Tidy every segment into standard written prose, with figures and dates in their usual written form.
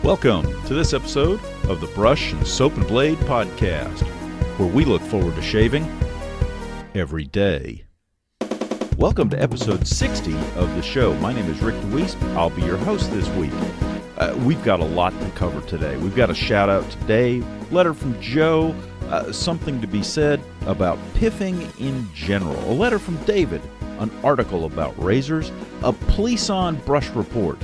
Welcome to this episode of the Brush and Soap and Blade Podcast, where we look forward to shaving every day. Welcome to episode 60 of the show. My name is Rick DeWeese. I'll be your host this week. We've got a lot to cover today. We've got a shout out to Dave, letter from Joe, something to be said about PIFing in general, a letter from David, an article about razors, a Plisson brush report.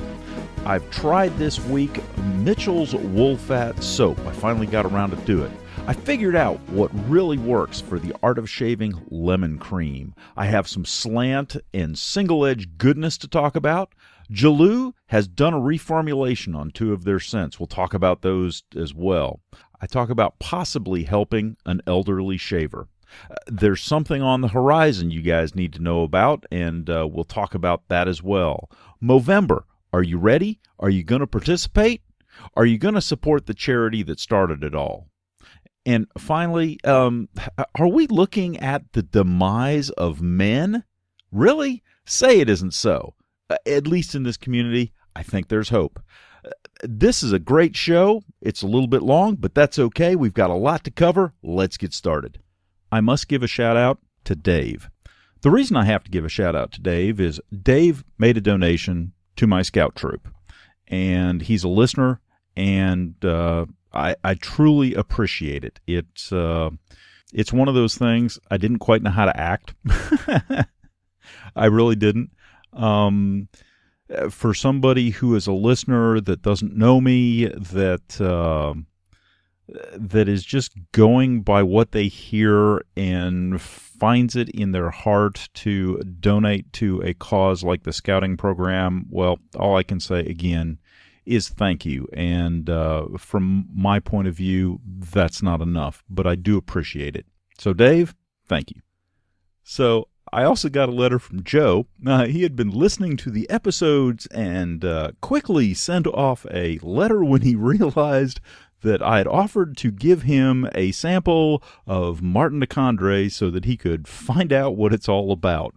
I've tried this week Mitchell's Wool Fat Soap. I finally got around to do it. I figured out what really works for the art of shaving lemon cream. I have some slant and single-edge goodness to talk about. Jaloo has done a reformulation on two of their scents. We'll talk about those as well. I talk about possibly helping an elderly shaver. There's something on the horizon you guys need to know about, and we'll talk about that as well. Movember. Are you ready? Are you going to participate? Are you going to support the charity that started it all? And finally, are we looking at the demise of men? Really? Say it isn't so. At least in this community, I think there's hope. This is a great show. It's a little bit long, but that's okay. We've got a lot to cover. Let's get started. I must give a shout out to Dave. The reason I have to give a shout out to Dave is Dave made a donation to my scout troop, and he's a listener, and I truly appreciate it. It's one of those things I didn't quite know how to act. I really didn't. For somebody who is a listener that doesn't know me, that is just going by what they hear and finds it in their heart to donate to a cause like the scouting program, well, all I can say again is thank you. And from my point of view, that's not enough, but I do appreciate it. So Dave, thank you. So I also got a letter from Joe. He had been listening to the episodes and quickly sent off a letter when he realized that I had offered to give him a sample of Martin de Condré so that he could find out what it's all about.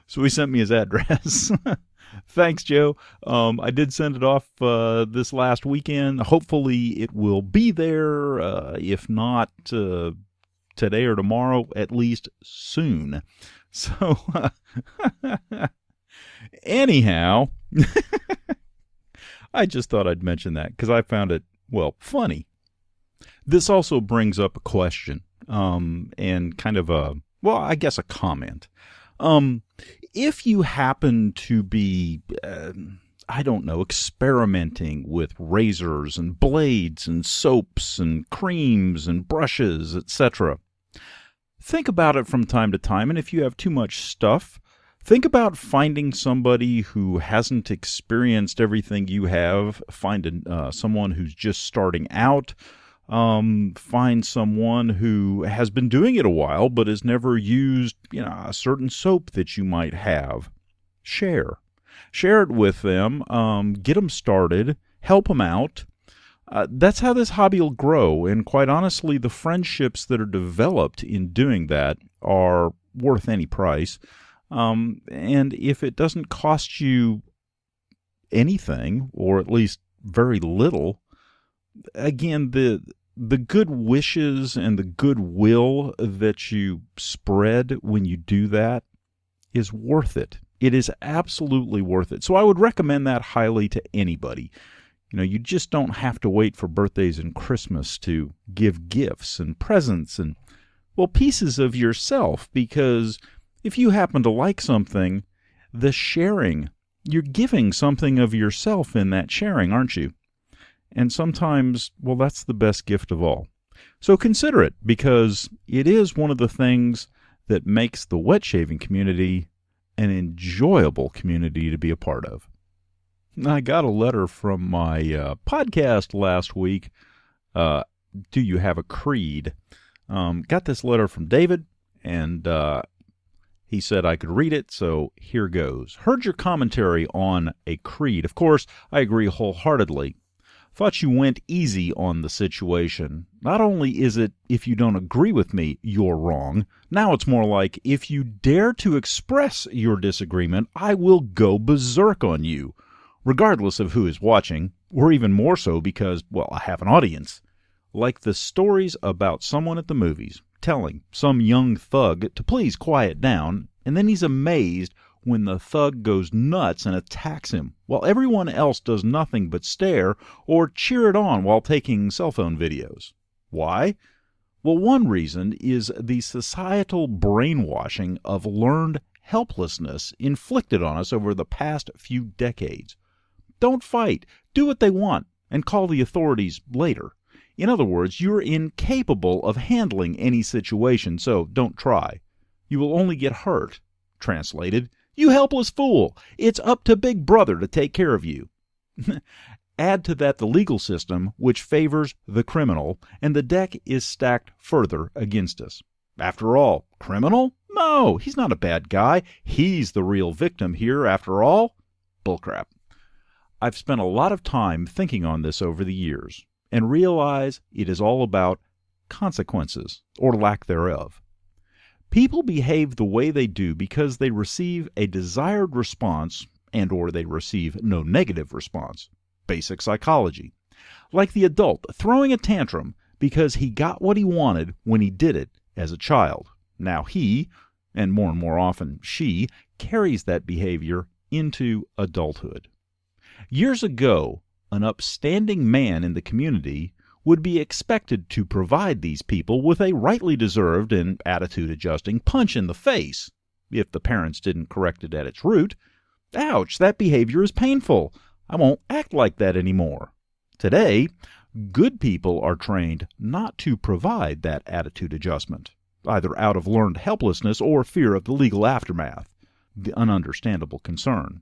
So he sent me his address. Thanks, Joe. I did send it off this last weekend. Hopefully it will be there, if not today or tomorrow, at least soon. So, anyhow, I just thought I'd mention that because I found it, well, funny. This also brings up a question, and kind of a, well, I guess a comment. If you happen to be, I don't know, experimenting with razors and blades and soaps and creams and brushes, etc., think about it from time to time, and if you have too much stuff, think about finding somebody who hasn't experienced everything you have. Find someone who's just starting out. Find someone who has been doing it a while but has never used, a certain soap that you might have. Share it with them. Get them started. Help them out. That's how this hobby will grow. And quite honestly, the friendships that are developed in doing that are worth any price. And if it doesn't cost you anything, or at least very little, again, the good wishes and the goodwill that you spread when you do that is worth it. It is absolutely worth it. So I would recommend that highly to anybody. You just don't have to wait for birthdays and Christmas to give gifts and presents and, well, pieces of yourself, because if you happen to like something, the sharing, you're giving something of yourself in that sharing, aren't you? And sometimes, well, that's the best gift of all. So consider it, because it is one of the things that makes the wet shaving community an enjoyable community to be a part of. I got a letter from my podcast last week, Do You Have a Creed? Got this letter from David, and he said I could read it, so here goes. Heard your commentary on a creed. Of course, I agree wholeheartedly. Thought you went easy on the situation. Not only is it, if you don't agree with me, you're wrong. Now it's more like, if you dare to express your disagreement, I will go berserk on you. regardless of who is watching, or even more so because, well, I have an audience. Like the stories about someone at the movies telling some young thug to please quiet down, and then he's amazed when the thug goes nuts and attacks him, while everyone else does nothing but stare or cheer it on while taking cell phone videos. Why? Well, one reason is the societal brainwashing of learned helplessness inflicted on us over the past few decades. Don't fight, do what they want, and call the authorities later. In other words, you're incapable of handling any situation, so don't try. You will only get hurt. Translated, you helpless fool! It's up to Big Brother to take care of you. Add to that the legal system, which favors the criminal, and the deck is stacked further against us. After all, criminal? No, he's not a bad guy. He's the real victim here, after all. Bullcrap. I've spent a lot of time thinking on this over the years, and realize it is all about consequences, or lack thereof. People behave the way they do because they receive a desired response and or they receive no negative response. Basic psychology. Like the adult throwing a tantrum because he got what he wanted when he did it as a child. Now he, and more often she, carries that behavior into adulthood. Years ago, an upstanding man in the community would be expected to provide these people with a rightly deserved and attitude-adjusting punch in the face, if the parents didn't correct it at its root. Ouch, that behavior is painful. I won't act like that anymore. Today, good people are trained not to provide that attitude adjustment, either out of learned helplessness or fear of the legal aftermath, the ununderstandable concern.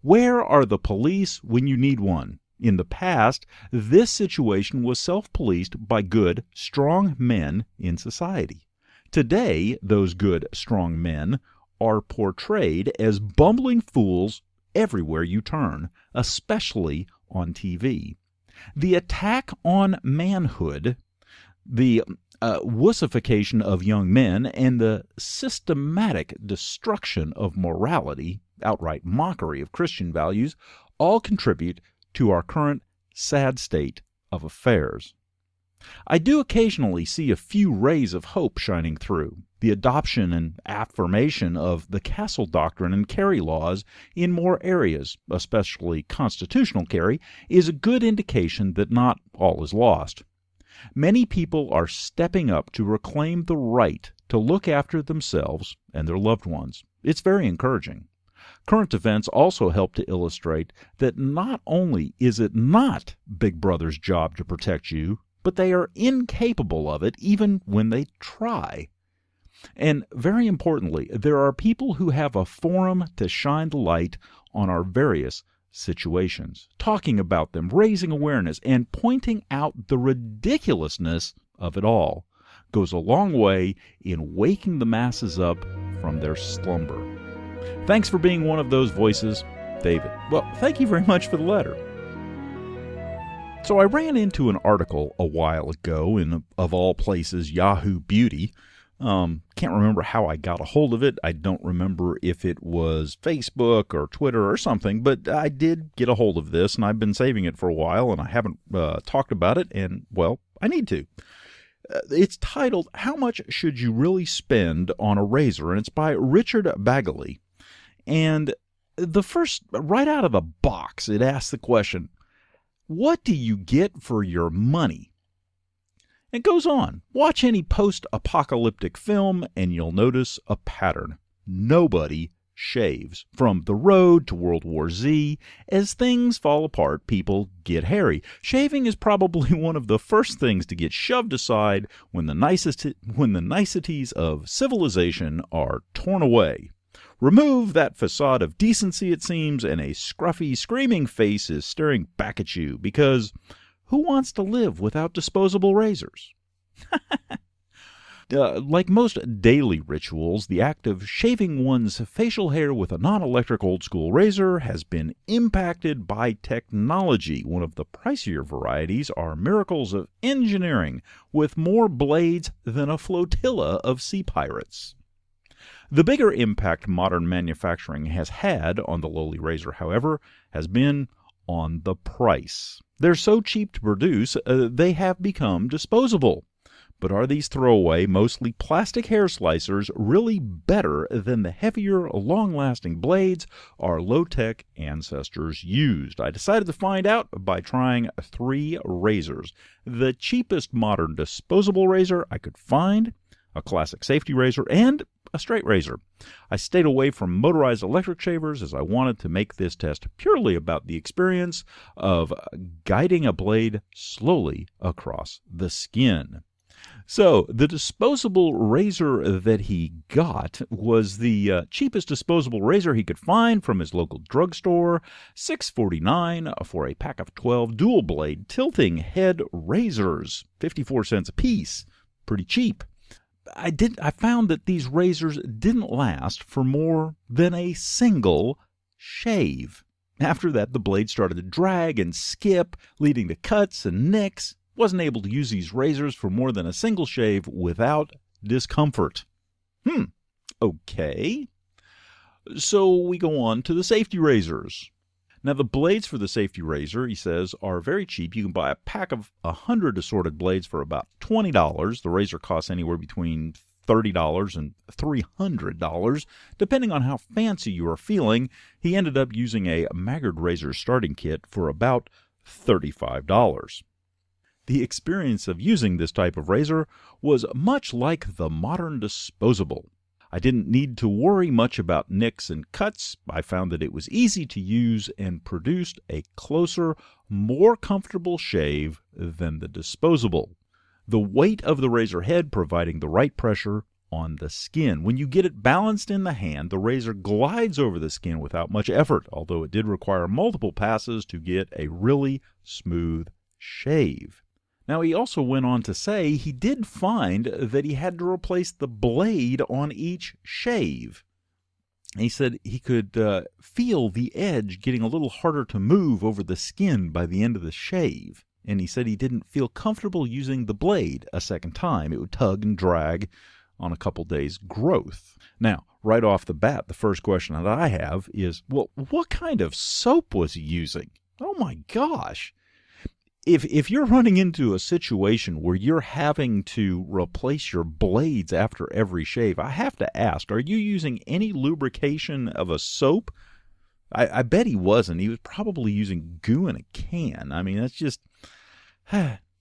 Where are the police when you need one? In the past, this situation was self-policed by good, strong men in society. Today, those good, strong men are portrayed as bumbling fools everywhere you turn, especially on TV. The attack on manhood, the wussification of young men, and the systematic destruction of morality, outright mockery of Christian values, all contribute to our current sad state of affairs. I do occasionally see a few rays of hope shining through. The adoption and affirmation of the castle doctrine and carry laws in more areas, especially constitutional carry, is a good indication that not all is lost. Many people are stepping up to reclaim the right to look after themselves and their loved ones. It's very encouraging. Current events also help to illustrate that not only is it not Big Brother's job to protect you, but they are incapable of it even when they try. And very importantly, there are people who have a forum to shine the light on our various situations, talking about them, raising awareness, and pointing out the ridiculousness of it all goes a long way in waking the masses up from their slumber. Thanks for being one of those voices, David. Well, thank you very much for the letter. So I ran into an article a while ago in, of all places, Yahoo Beauty. Can't remember how I got a hold of it. I don't remember if it was Facebook or Twitter or something, but I did get a hold of this, and I've been saving it for a while, and I haven't talked about it, and, well, I need to. It's titled, How Much Should You Really Spend on a Razor? And it's by Richard Bagley. And the first, right out of the box, it asks the question, what do you get for your money? It goes on. Watch any post-apocalyptic film and you'll notice a pattern. Nobody shaves. From The Road to World War Z, as things fall apart, people get hairy. Shaving is probably one of the first things to get shoved aside when the niceties of civilization are torn away. Remove that facade of decency, it seems, and a scruffy, screaming face is staring back at you, because who wants to live without disposable razors? Like most daily rituals, the act of shaving one's facial hair with a non-electric old-school razor has been impacted by technology. One of the pricier varieties are miracles of engineering, with more blades than a flotilla of sea pirates. The bigger impact modern manufacturing has had on the lowly razor, however, has been on the price. They're so cheap to produce, they have become disposable. But are these throwaway, mostly plastic hair slicers really better than the heavier, long-lasting blades our low-tech ancestors used? I decided to find out by trying 3 razors. The cheapest modern disposable razor I could find, a classic safety razor, and a straight razor. I stayed away from motorized electric shavers as I wanted to make this test purely about the experience of guiding a blade slowly across the skin. So, the disposable razor that he got was the cheapest disposable razor he could find from his local drugstore, $6.49 for a pack of 12 dual-blade tilting head razors, 54 cents a piece. Pretty cheap. I found that these razors didn't last for more than a single shave. After that, the blade started to drag and skip, leading to cuts and nicks. Wasn't able to use these razors for more than a single shave without discomfort. Okay. So we go on to the safety razors. Now, the blades for the safety razor, he says, are very cheap. You can buy a pack of 100 assorted blades for about $20. The razor costs anywhere between $30 and $300, depending on how fancy you are feeling. He ended up using a Merkur razor starting kit for about $35. The experience of using this type of razor was much like the modern disposable. I didn't need to worry much about nicks and cuts. I found that it was easy to use and produced a closer, more comfortable shave than the disposable. The weight of the razor head providing the right pressure on the skin. When you get it balanced in the hand, the razor glides over the skin without much effort, although it did require multiple passes to get a really smooth shave. Now, he also went on to say he did find that he had to replace the blade on each shave. He said he could feel the edge getting a little harder to move over the skin by the end of the shave. And he said he didn't feel comfortable using the blade a second time. It would tug and drag on a couple days' growth. Now, right off the bat, the first question that I have is, well, what kind of soap was he using? Oh my gosh! If you're running into a situation where you're having to replace your blades after every shave, I have to ask, are you using any lubrication of a soap? I bet he wasn't. He was probably using goo in a can. I mean, that's just,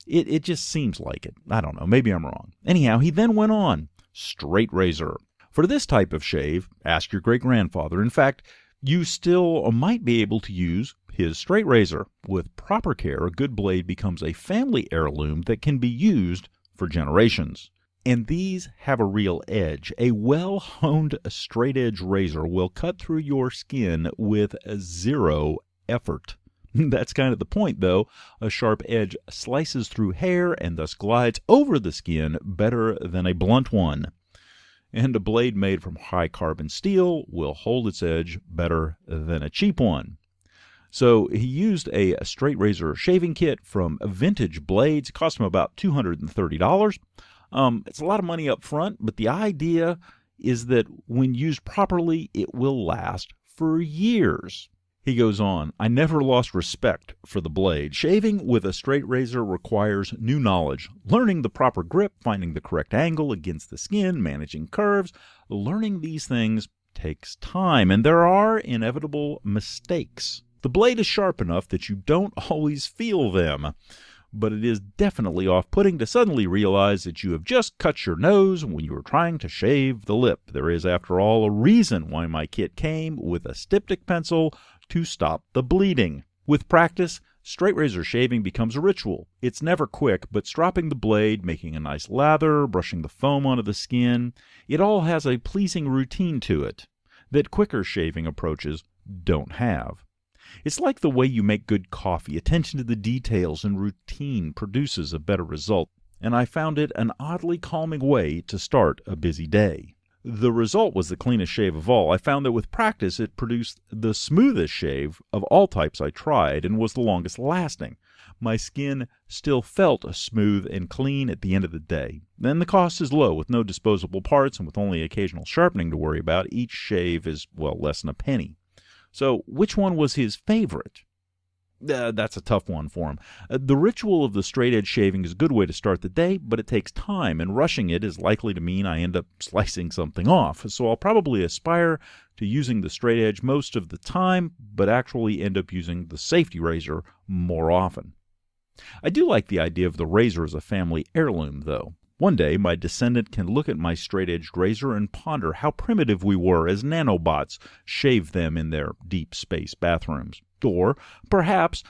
it just seems like it. I don't know. Maybe I'm wrong. Anyhow, he then went on. Straight razor. For this type of shave, ask your great-grandfather. In fact, you still might be able to use his straight razor. With proper care, a good blade becomes a family heirloom that can be used for generations. And these have a real edge. A well-honed straight-edge razor will cut through your skin with zero effort. That's kind of the point, though. A sharp edge slices through hair and thus glides over the skin better than a blunt one. And a blade made from high-carbon steel will hold its edge better than a cheap one. So he used a straight razor shaving kit from Vintage Blades. It cost him about $230. It's a lot of money up front, but the idea is that when used properly, it will last for years. He goes on, I never lost respect for the blade. Shaving with a straight razor requires new knowledge. Learning the proper grip, finding the correct angle against the skin, managing curves. Learning these things takes time, and there are inevitable mistakes. The blade is sharp enough that you don't always feel them, but it is definitely off-putting to suddenly realize that you have just cut your nose when you were trying to shave the lip. There is, after all, a reason why my kit came with a styptic pencil to stop the bleeding. With practice, straight razor shaving becomes a ritual. It's never quick, but stropping the blade, making a nice lather, brushing the foam onto the skin, it all has a pleasing routine to it that quicker shaving approaches don't have. It's like the way you make good coffee. Attention to the details and routine produces a better result, and I found it an oddly calming way to start a busy day. The result was the cleanest shave of all. I found that with practice, it produced the smoothest shave of all types I tried and was the longest lasting. My skin still felt smooth and clean at the end of the day. Then the cost is low. With no disposable parts and with only occasional sharpening to worry about, each shave is, well, less than a penny. So which one was his favorite? That's a tough one for him. The ritual of the straight edge shaving is a good way to start the day, but it takes time, and rushing it is likely to mean I end up slicing something off. So I'll probably aspire to using the straight edge most of the time, but actually end up using the safety razor more often. I do like the idea of the razor as a family heirloom, though. One day, my descendant can look at my straight-edged razor and ponder how primitive we were as nanobots shaved them in their deep space bathrooms. Or, perhaps,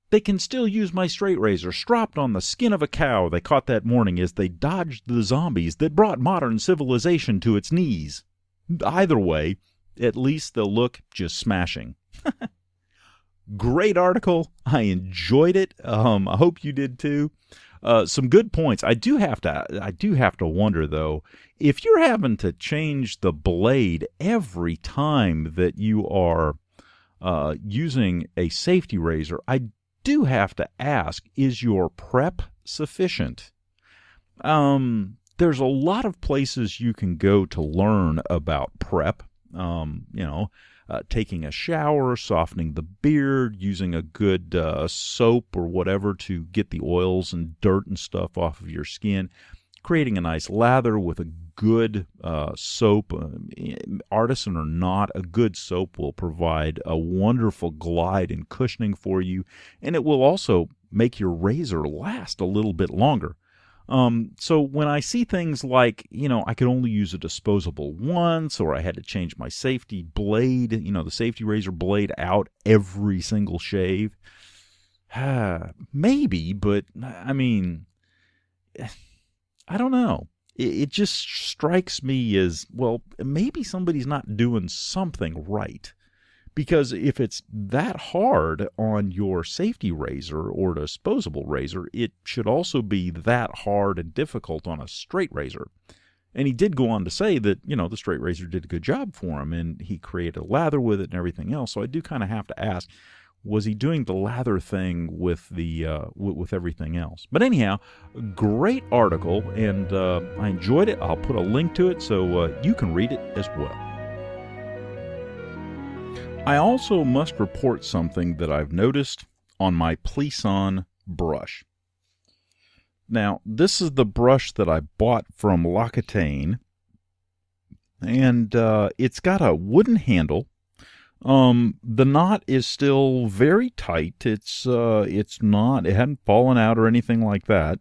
they can still use my straight razor strapped on the skin of a cow they caught that morning as they dodged the zombies that brought modern civilization to its knees. Either way, at least they'll look just smashing. Great article. I enjoyed it. I hope you did too. Some good points. I do have to wonder though, if you're having to change the blade every time that you are using a safety razor, I do have to ask, is your prep sufficient? There's a lot of places you can go to learn about prep. Taking a shower, softening the beard, using a good soap or whatever to get the oils and dirt and stuff off of your skin, creating a nice lather with a good soap. Artisan or not, a good soap will provide a wonderful glide and cushioning for you, and it will also make your razor last a little bit longer. So when I see things like, I could only use a disposable once, or I had to change my safety blade, the safety razor blade out every single shave, maybe, but I mean, I don't know. It just strikes me as, well, maybe somebody's not doing something right. Because if it's that hard on your safety razor or disposable razor, it should also be that hard and difficult on a straight razor. And he did go on to say that, the straight razor did a good job for him, and he created a lather with it and everything else. So I do kind of have to ask, was he doing the lather thing with the with everything else? But anyhow, great article, and I enjoyed it. I'll put a link to it so you can read it as well. I also must report something that I've noticed on my Plisson brush. Now, this is the brush that I bought from L'Occitane, and it's got a wooden handle. The knot is still very tight. It hadn't fallen out or anything like that.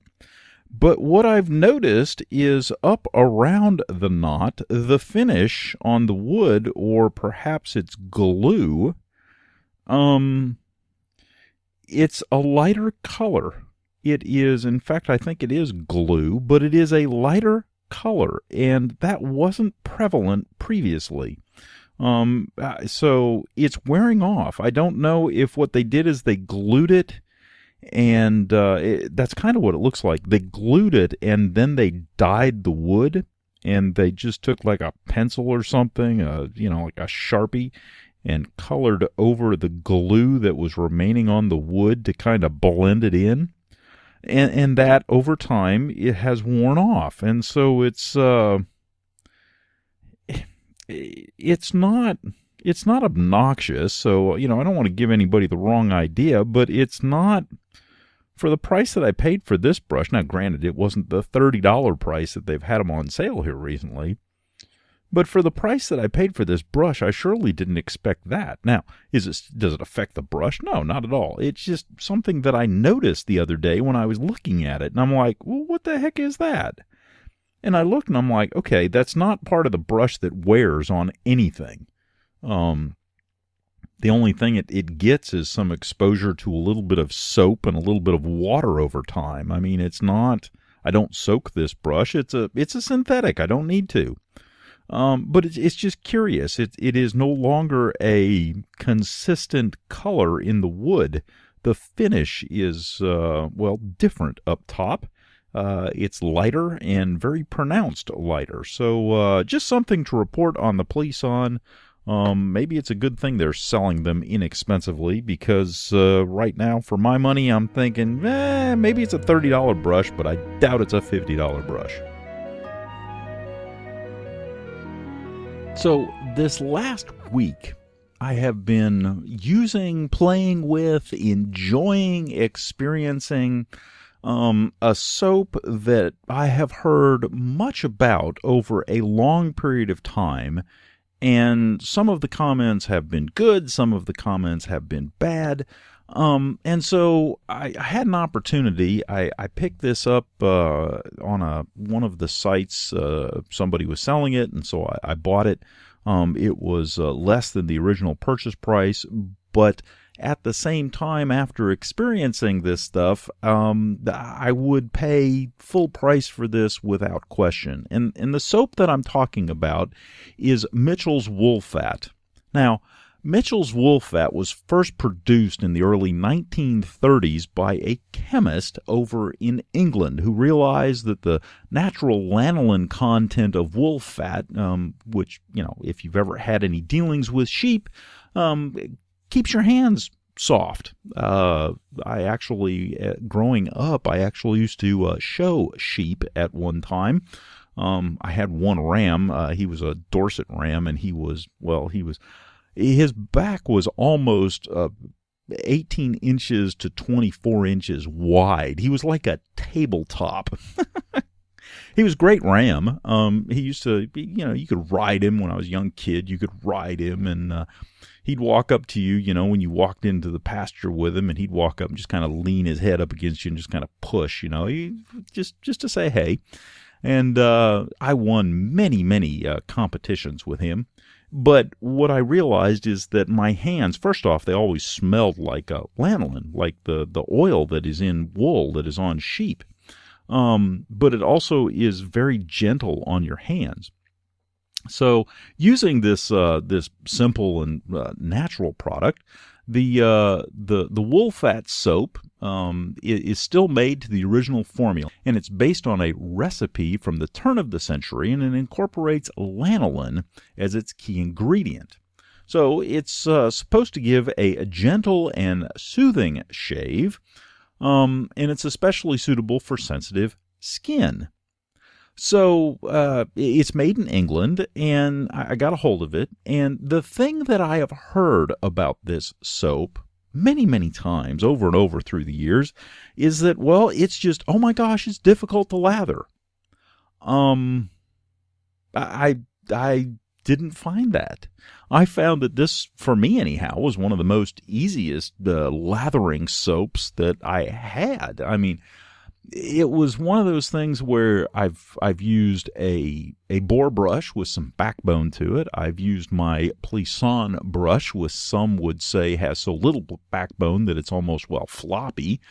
But what I've noticed is up around the knot, the finish on the wood, or perhaps it's glue, it's a lighter color. It is, in fact, I think it is glue, but it is a lighter color, and that wasn't prevalent previously. So it's wearing off. I don't know if what they did is they glued it, and that's kind of what it looks like. They glued it, and then they dyed the wood, and they just took like a pencil or something, like a Sharpie, and colored over the glue that was remaining on the wood to kind of blend it in. And that over time it has worn off, and so it's not obnoxious. So I don't want to give anybody the wrong idea, but it's not, for the price that I paid for this brush. Now, granted, it wasn't the $30 price that they've had them on sale here recently, but for the price that I paid for this brush, I surely didn't expect that. Now, does it affect the brush? No, not at all. It's just something that I noticed the other day when I was looking at it, and I'm like, well, what the heck is that? And I looked, and I'm like, okay, that's not part of the brush that wears on anything. The only thing it gets is some exposure to a little bit of soap and a little bit of water over time. I mean, it's not, I don't soak this brush. It's a synthetic. I don't need to. But it's just curious. It is no longer a consistent color in the wood. The finish is, different up top. It's lighter and very pronounced lighter. So just something to report on the Plisson. Maybe it's a good thing they're selling them inexpensively, because right now, for my money, I'm thinking, maybe it's a $30 brush, but I doubt it's a $50 brush. So this last week, I have been using, playing with, enjoying, experiencing a soap that I have heard much about over a long period of time. And some of the comments have been good, some of the comments have been bad. And so I had an opportunity. I picked this up on one of the sites. Somebody was selling it, and so I bought it. It was less than the original purchase price, but at the same time, after experiencing this stuff, I would pay full price for this without question. And the soap that I'm talking about is Mitchell's Wool Fat. Now, Mitchell's Wool Fat was first produced in the early 1930s by a chemist over in England who realized that the natural lanolin content of wool fat, which, if you've ever had any dealings with sheep, keeps your hands soft. Growing up, I actually used to show sheep at one time. I had one ram. He was a Dorset ram, and his back was almost 18 inches to 24 inches wide. He was like a tabletop. He was a great ram. He used to, you could ride him when I was a young kid. You could ride him, and he'd walk up to you, when you walked into the pasture with him, and he'd walk up and just kind of lean his head up against you and just kind of push, just to say hey. And I won many, many competitions with him. But what I realized is that my hands, first off, they always smelled like lanolin, like the oil that is in wool that is on sheep. But it also is very gentle on your hands. So using this simple and natural product, the wool fat soap is still made to the original formula, and it's based on a recipe from the turn of the century, and it incorporates lanolin as its key ingredient. So it's supposed to give a gentle and soothing shave, and it's especially suitable for sensitive skin. So it's made in England, and I got a hold of it. And the thing that I have heard about this soap many, many times over and over through the years is that, it's just, oh my gosh, it's difficult to lather. I didn't find that. I found that this, for me anyhow, was one of the most easiest lathering soaps that I had. I mean, it was one of those things where I've used a boar brush with some backbone to it. I've used my Plisson brush, with some would say has so little backbone that it's almost, floppy.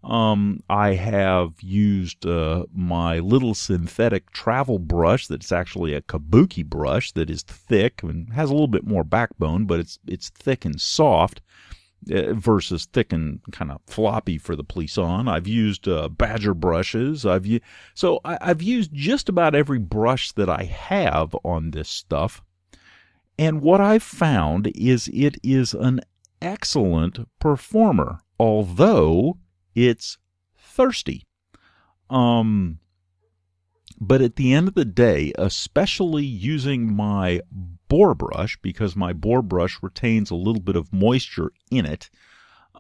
I have used my little synthetic travel brush that's actually a kabuki brush that is thick and has a little bit more backbone, but it's thick and soft. Versus thick and kind of floppy for the Plisson. I've used badger brushes. I've used just about every brush that I have on this stuff. And what I've found is it is an excellent performer, although it's thirsty. But at the end of the day, especially using my boar brush, because my boar brush retains a little bit of moisture in it,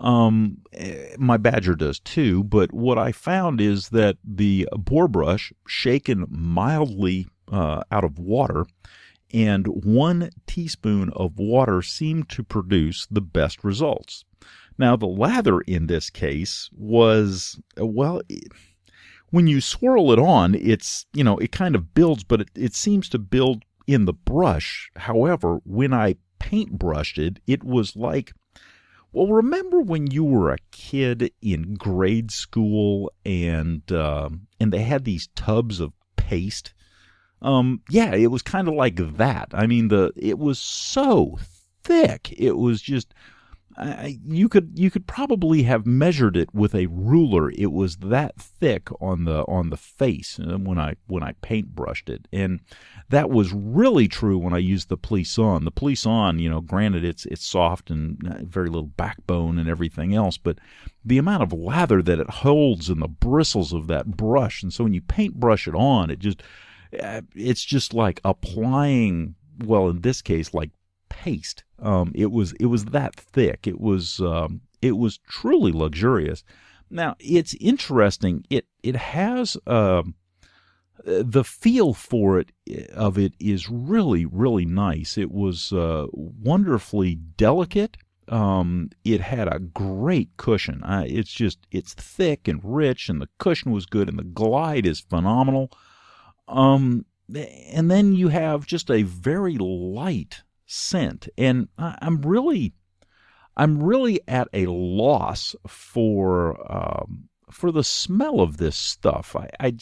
my badger does too, but what I found is that the boar brush, shaken mildly out of water, and 1 teaspoon of water seemed to produce the best results. Now, the lather in this case was, when you swirl it on, it's, it kind of builds, but it seems to build in the brush. However, when I paintbrushed it, it was like, remember when you were a kid in grade school and they had these tubs of paste? It was kind of like that. I mean, it was so thick. It was just, you could probably have measured it with a ruler. It was that thick on the face when I paintbrushed it, and that was really true when I used the Plisson. The Plisson, granted it's soft and very little backbone and everything else, but the amount of lather that it holds in the bristles of that brush, and so when you paintbrush it on, it's just like applying, well, in this case, like paste. It was that thick. It was truly luxurious. Now it's interesting. It has the feel for it is really, really nice. It was wonderfully delicate. It had a great cushion. It's thick and rich, and the cushion was good, and the glide is phenomenal. And then you have just a very light scent, and I'm really at a loss for the smell of this stuff. I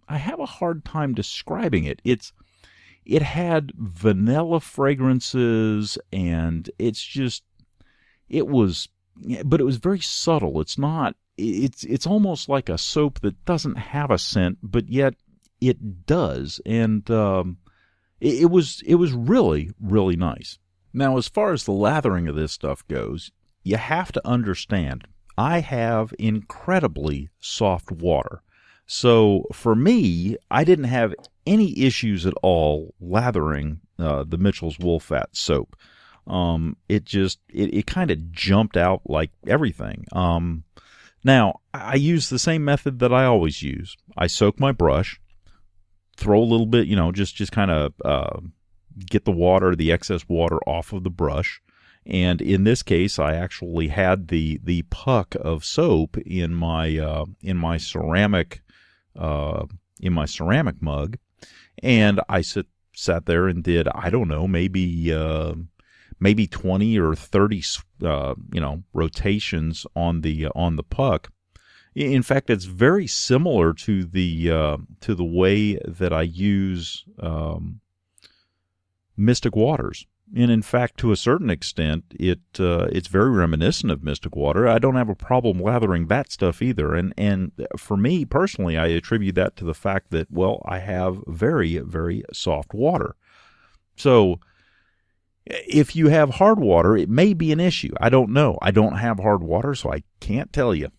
have a hard time describing it. It had vanilla fragrances, and it was very subtle. It's almost like a soap that doesn't have a scent, but yet it does, and it was really, really nice. Now, as far as the lathering of this stuff goes, you have to understand, I have incredibly soft water. So for me, I didn't have any issues at all lathering the Mitchell's Wool Fat soap. It kind of jumped out like everything. Now, I use the same method that I always use. I soak my brush, throw a little bit, just kind of get the excess water off of the brush. And in this case, I actually had the puck of soap in my ceramic mug, and I sat there and did, I don't know, maybe 20 or 30 rotations on the puck. In fact, it's very similar to the way that I use Mystic Waters. And in fact, to a certain extent, it's very reminiscent of Mystic Water. I don't have a problem lathering that stuff either. And for me personally, I attribute that to the fact that, well, I have very, very soft water. So if you have hard water, it may be an issue. I don't know. I don't have hard water, so I can't tell you.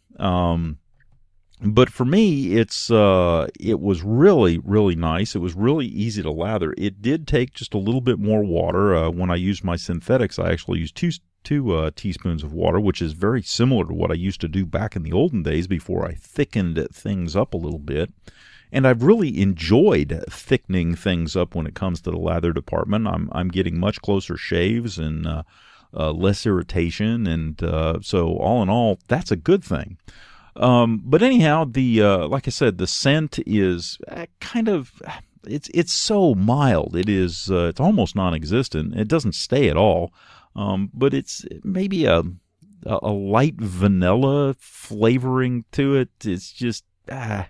But for me, it was really, really nice. It was really easy to lather. It did take just a little bit more water. When I used my synthetics, I actually used two teaspoons of water, which is very similar to what I used to do back in the olden days before I thickened things up a little bit. And I've really enjoyed thickening things up when it comes to the lather department. I'm getting much closer shaves and less irritation, and so all in all, that's a good thing. But anyhow, like I said, the scent is it's so mild. It's almost non-existent. It doesn't stay at all. But it's maybe a light vanilla flavoring to it. It's just, I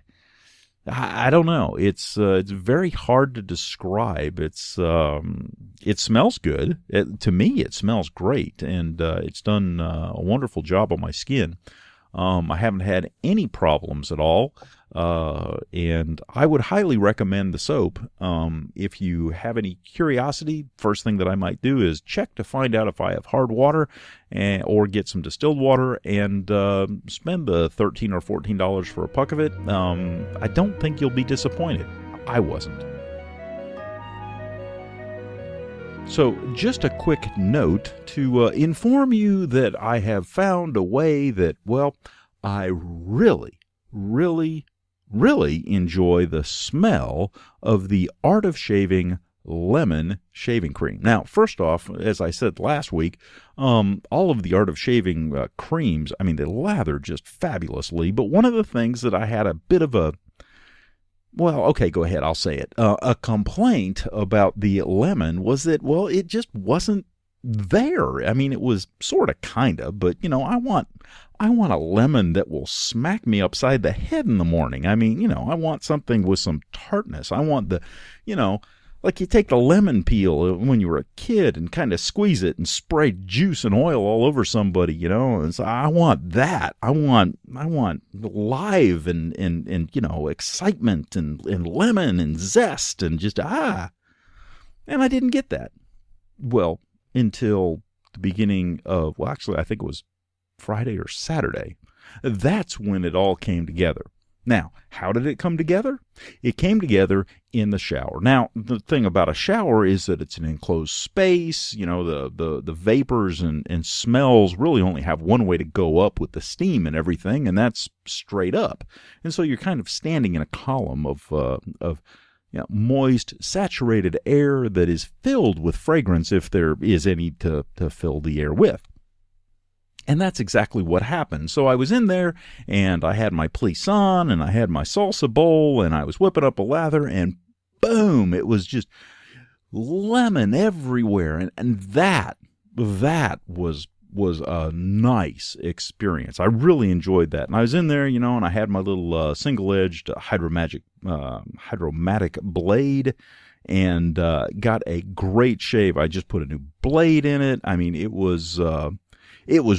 don't know. It's very hard to describe. It smells good. To me, it smells great, and it's done a wonderful job on my skin. I haven't had any problems at all, and I would highly recommend the soap. If you have any curiosity, first thing that I might do is check to find out if I have hard water, or get some distilled water, and spend the $13 or $14 for a puck of it. I don't think you'll be disappointed. I wasn't. So just a quick note to inform you that I have found a way that, well, I really, really, really enjoy the smell of the Art of Shaving Lemon Shaving Cream. Now, first off, as I said last week, all of the Art of Shaving creams, I mean, they lather just fabulously, but one of the things that I had a bit of a, well, okay, go ahead, I'll say it. A complaint about the lemon was that, well, it just wasn't there. I mean, it was sort of, kind of, but, I want a lemon that will smack me upside the head in the morning. I mean, I want something with some tartness. I want like you take the lemon peel when you were a kid and kind of squeeze it and spray juice and oil all over somebody, And so I want that. I want live and excitement and lemon and zest and just And I didn't get that. Well, until the beginning of, actually, I think it was Friday or Saturday. That's when it all came together. Now, how did it come together? It came together in the shower. Now, the thing about a shower is that it's an enclosed space. The vapors and smells really only have one way to go up with the steam and everything, and that's straight up. And so you're kind of standing in a column of moist, saturated air that is filled with fragrance if there is any to fill the air with. And that's exactly what happened. So I was in there, and I had my Plisson, and I had my salsa bowl, and I was whipping up a lather, and boom, it was just lemon everywhere. And that was a nice experience. I really enjoyed that. And I was in there, and I had my little single-edged hydromatic blade, and got a great shave. I just put a new blade in it. I mean, it was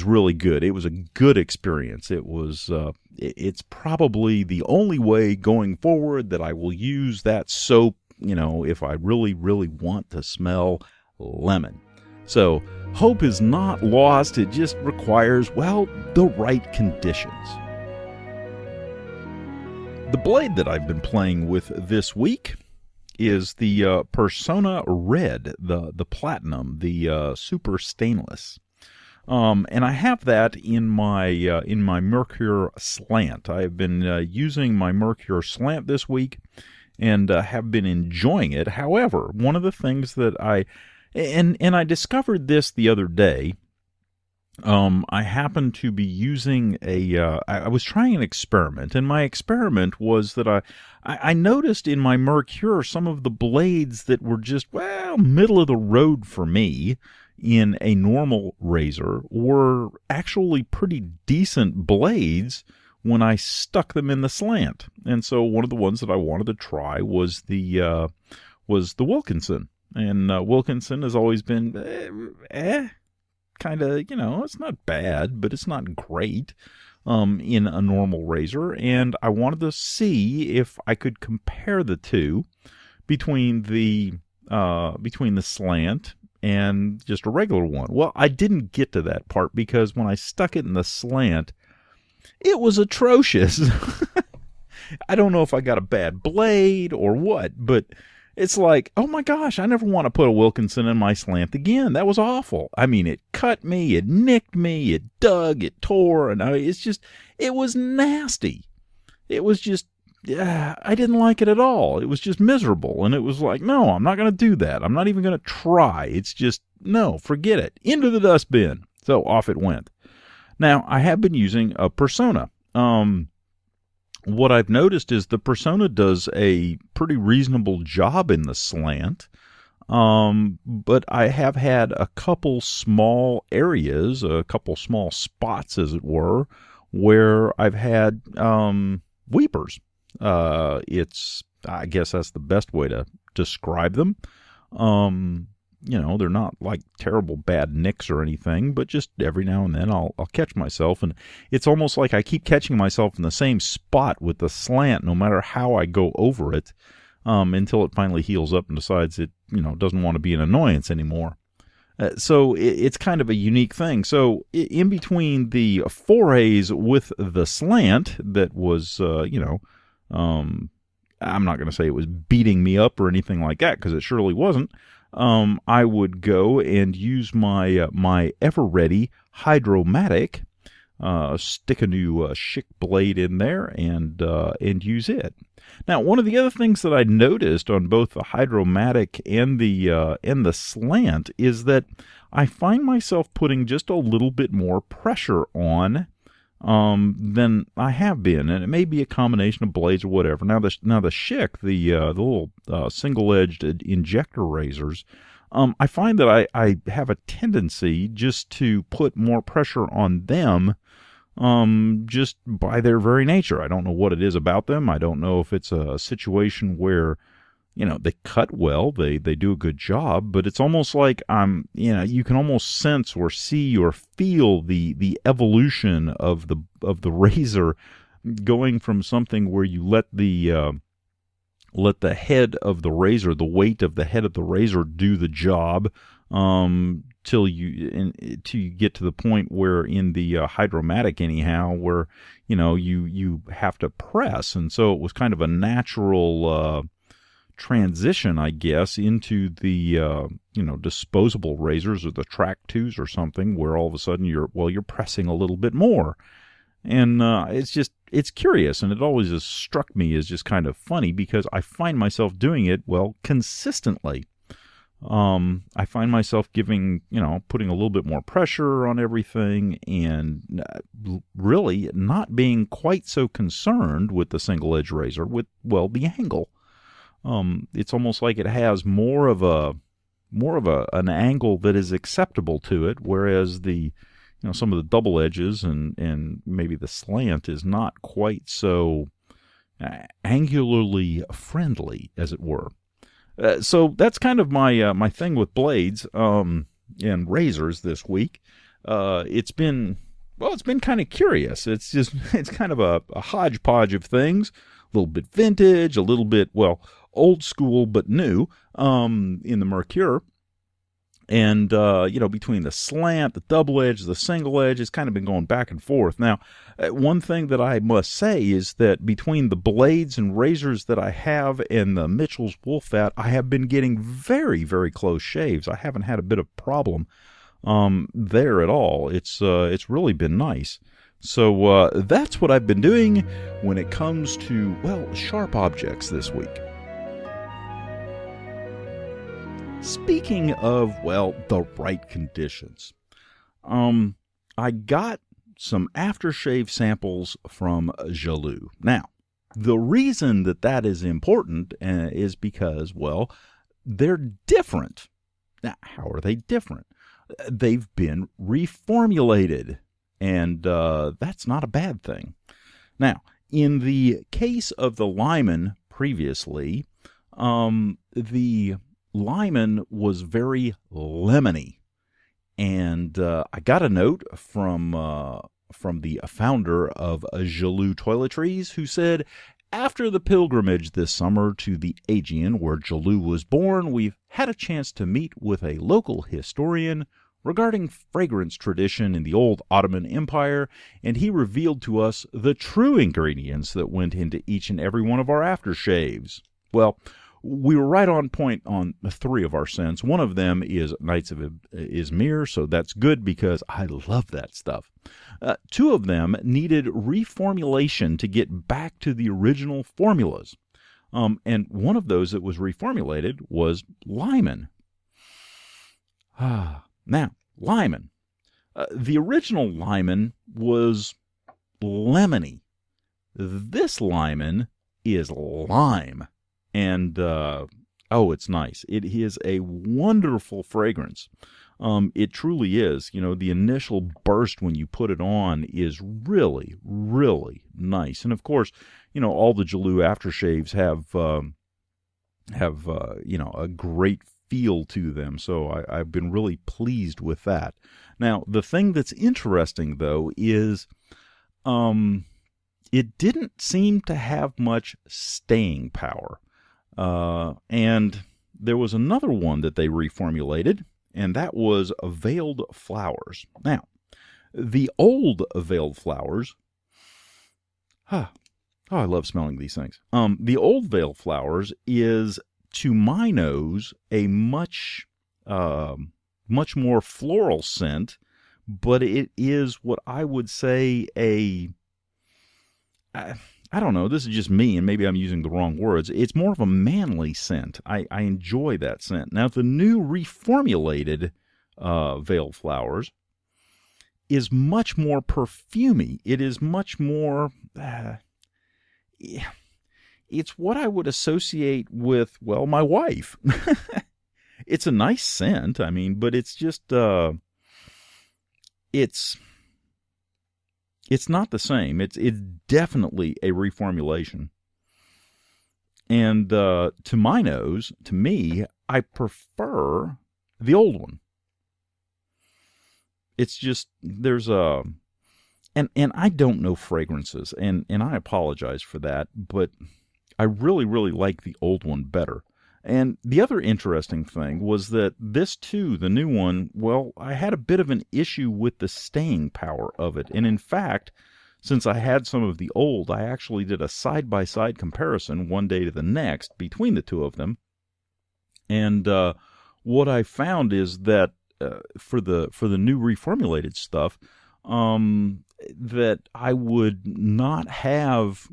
really good. It was a good experience. It's probably the only way going forward that I will use that soap, if I really, really want to smell lemon. So hope is not lost. It just requires, the right conditions. The blade that I've been playing with this week is the Persona Red, the Platinum, the Super Stainless. And I have that in my Merkur Slant. I've been using my Merkur Slant this week and have been enjoying it. However, one of the things that I discovered this the other day. I happened to be using I was trying an experiment, and my experiment was that I noticed in my Merkur some of the blades that were just, middle of the road for me in a normal razor were actually pretty decent blades when I stuck them in the slant. And so one of the ones that I wanted to try was the Wilkinson. And Wilkinson has always been kind of, it's not bad, but it's not great in a normal razor. And I wanted to see if I could compare the two between the slant and just a regular one. Well, I didn't get to that part because when I stuck it in the slant, it was atrocious. I don't know if I got a bad blade or what, but it's like, oh my gosh, I never want to put a Wilkinson in my slant again. That was awful. I mean, it cut me, it nicked me, it dug, it tore, and it was nasty. It was just, I didn't like it at all. It was just miserable, and it was like, no, I'm not going to do that. I'm not even going to try. It's just, no, forget it. Into the dustbin. So off it went. Now, I have been using a Persona. What I've noticed is the Persona does a pretty reasonable job in the slant, but I have had a couple small areas, a couple small spots, as it were, where I've had weepers. I guess that's the best way to describe them. They're not like terrible bad nicks or anything, but just every now and then I'll catch myself, and it's almost like I keep catching myself in the same spot with the slant, no matter how I go over it, until it finally heals up and decides it, doesn't want to be an annoyance anymore. So it's kind of a unique thing. So in between the forays with the slant that was, I'm not going to say it was beating me up or anything like that, because it surely wasn't. I would go and use my ever-ready Hydromatic, stick a new Schick blade in there, and use it. Now, one of the other things that I noticed on both the Hydromatic and the Slant is that I find myself putting just a little bit more pressure on than I have been, and it may be a combination of blades or whatever. Now the Schick, the little single-edged Injector razors, I find that I have a tendency just to put more pressure on them, just by their very nature. I don't know what it is about them. I don't know if it's a situation where they cut well, they do a good job, but it's almost like you can almost sense or see or feel the evolution of the razor going from something where you let the head of the razor, the weight of the head of the razor, do the job, till you get to the point where in the hydromatic anyhow, where you have to press, and so it was kind of a natural transition, I guess, into the disposable razors or the track twos or something, where all of a sudden you're pressing a little bit more, and it's curious, and it always has struck me as just kind of funny because I find myself doing it consistently. I find myself putting a little bit more pressure on everything, and really not being quite so concerned with the single edge razor with the angle. It's almost like it has more of an angle that is acceptable to it, whereas some of the double edges and maybe the slant is not quite so angularly friendly, as it were. So that's kind of my thing with blades and razors this week. It's been kind of curious. It's kind of a hodgepodge of things, a little bit vintage, a little bit old school but new in the Merkur. And, between the slant, the double edge, the single edge, it's kind of been going back and forth. Now, one thing that I must say is that between the blades and razors that I have and the Mitchell's Wolfat, I have been getting very, very close shaves. I haven't had a bit of problem there at all. It's really been nice. So that's what I've been doing when it comes to, sharp objects this week. Speaking of, the right conditions, I got some aftershave samples from Jaloo. Now, the reason that is important is because, they're different. Now, how are they different? They've been reformulated, and that's not a bad thing. Now, in the case of the Lyman previously, the Lyman was very lemony, and I got a note from the founder of Jaloo Toiletries, who said, after the pilgrimage this summer to the Aegean where Jaloo was born, we've had a chance to meet with a local historian regarding fragrance tradition in the old Ottoman Empire, and he revealed to us the true ingredients that went into each and every one of our aftershaves. We were right on point on 3 of our scents. One of them is Knights of Izmir, so that's good because I love that stuff. 2 of them needed reformulation to get back to the original formulas. And one of those that was reformulated was Lyman. Now, Lyman. The original Lyman was lemony. This Lyman is lime. And, it's nice. It is a wonderful fragrance. It truly is. The initial burst when you put it on is really, really nice. And, of course, all the Jaloo aftershaves have a great feel to them. So I've been really pleased with that. Now, the thing that's interesting, though, is it didn't seem to have much staying power. And there was another one that they reformulated, and that was Veiled Flowers. Now, the old Veiled Flowers, I love smelling these things. The old Veiled Flowers is, to my nose, a much more floral scent, but it is what I would say I don't know, this is just me, and maybe I'm using the wrong words. It's more of a manly scent. I enjoy that scent. Now, the new reformulated Veiled Flowers is much more perfumey. It is much more... it's what I would associate with, my wife. It's a nice scent, but it's just... It's not the same. It's definitely a reformulation. And to my nose, to me, I prefer the old one. It's just, there's a, and I don't know fragrances, and I apologize for that, but I really, really like the old one better. And the other interesting thing was that this too, the new one, well, I had a bit of an issue with the staying power of it. And in fact, since I had some of the old, I actually did a side-by-side comparison one day to the next between the two of them. And what I found is that for the new reformulated stuff, that I would not have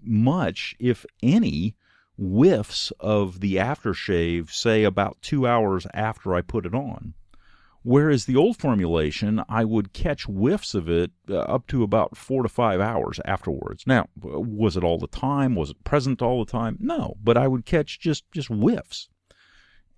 much, if any, whiffs of the aftershave, say about 2 hours after I put it on. Whereas the old formulation, I would catch whiffs of it up to about 4 to 5 hours afterwards. Now, was it all the time? Was it present all the time? No, but I would catch just whiffs.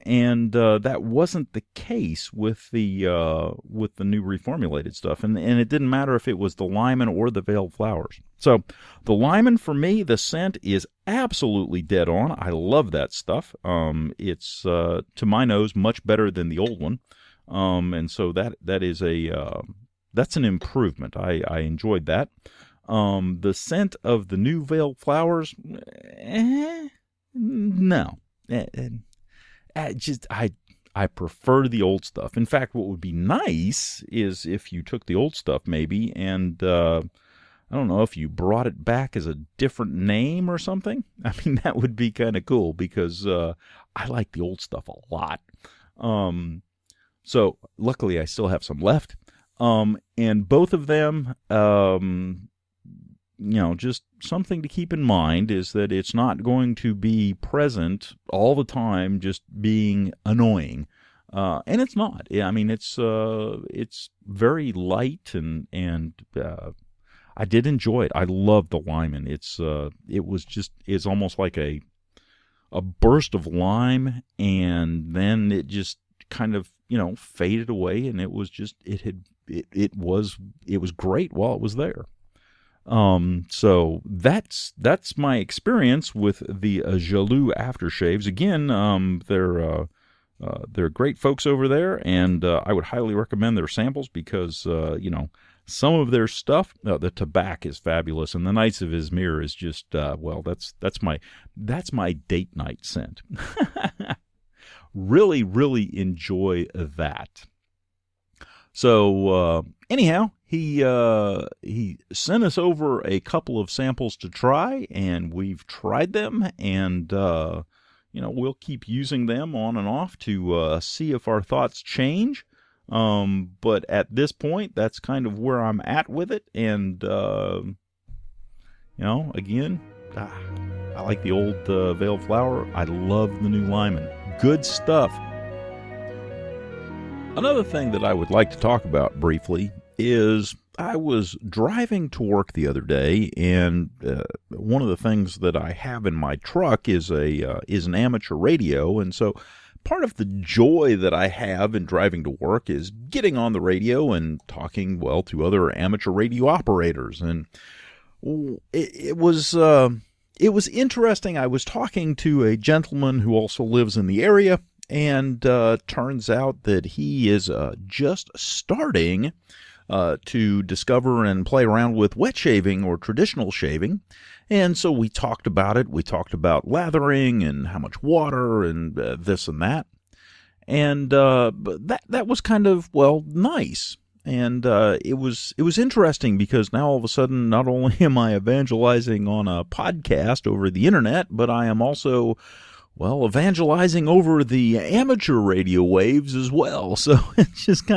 And that wasn't the case with the new reformulated stuff, and it didn't matter if it was the Lyman or the veiled flowers. So the Lyman, for me, the scent is absolutely dead on. I love that stuff. It's to my nose much better than the old one, and so that is that's an improvement. I enjoyed that. The scent of the new veiled flowers, no. I prefer the old stuff. In fact, what would be nice is if you took the old stuff maybe and I don't know, if you brought it back as a different name or something. I mean, that would be kind of cool because I like the old stuff a lot. So luckily I still have some left. And both of them, just something to keep in mind is that it's not going to be present all the time, just being annoying. And it's not. I mean, it's very light and I did enjoy it. I love the Lyman. It's almost like a burst of lime, and then it just kind of, faded away, and it was just, it was great while it was there. So that's my experience with the Jaloux aftershaves. Again, they're great folks over there, and I would highly recommend their samples because some of their stuff, the tobacco is fabulous, and the Knights of Izmir is just that's my date night scent. Really, really enjoy that. So anyhow, he sent us over a couple of samples to try, and we've tried them, and we'll keep using them on and off to see if our thoughts change. But at this point, that's kind of where I'm at with it, and again, I like the old veiled flower. I love the new Lyman. Good stuff. Another thing that I would like to talk about briefly is I was driving to work the other day, and one of the things that I have in my truck is an amateur radio, and so part of the joy that I have in driving to work is getting on the radio and talking, to other amateur radio operators, and it was interesting. I was talking to a gentleman who also lives in the area, and turns out that he is just starting to discover and play around with wet shaving or traditional shaving. And so we talked about it. We talked about lathering and how much water and this and that. And that was kind of, nice. And it was interesting because now all of a sudden, not only am I evangelizing on a podcast over the internet, but I am also evangelizing over the amateur radio waves as well. So it's just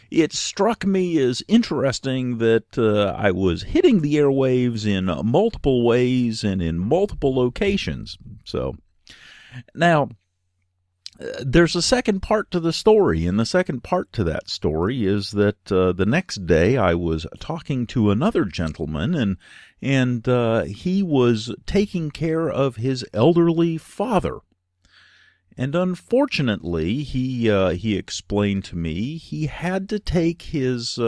it struck me as interesting that I was hitting the airwaves in multiple ways and in multiple locations. So now, there's a second part to the story, and the second part to that story is that the next day I was talking to another gentleman, and he was taking care of his elderly father. And unfortunately, he explained to me he had to take his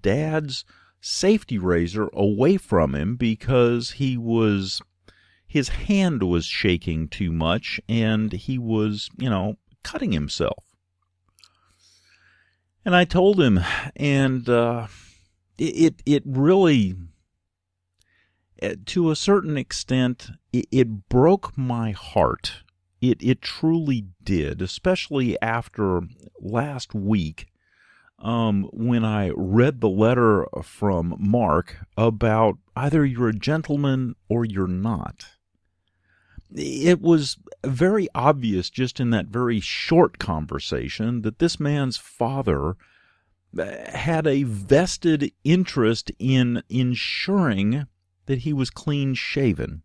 dad's safety razor away from him because he was his hand was shaking too much, and he was, cutting himself. And I told him, and it really, to a certain extent, it broke my heart. It truly did, especially after last week, when I read the letter from Mark about either you're a gentleman or you're not. It was very obvious just in that very short conversation that this man's father had a vested interest in ensuring that he was clean shaven.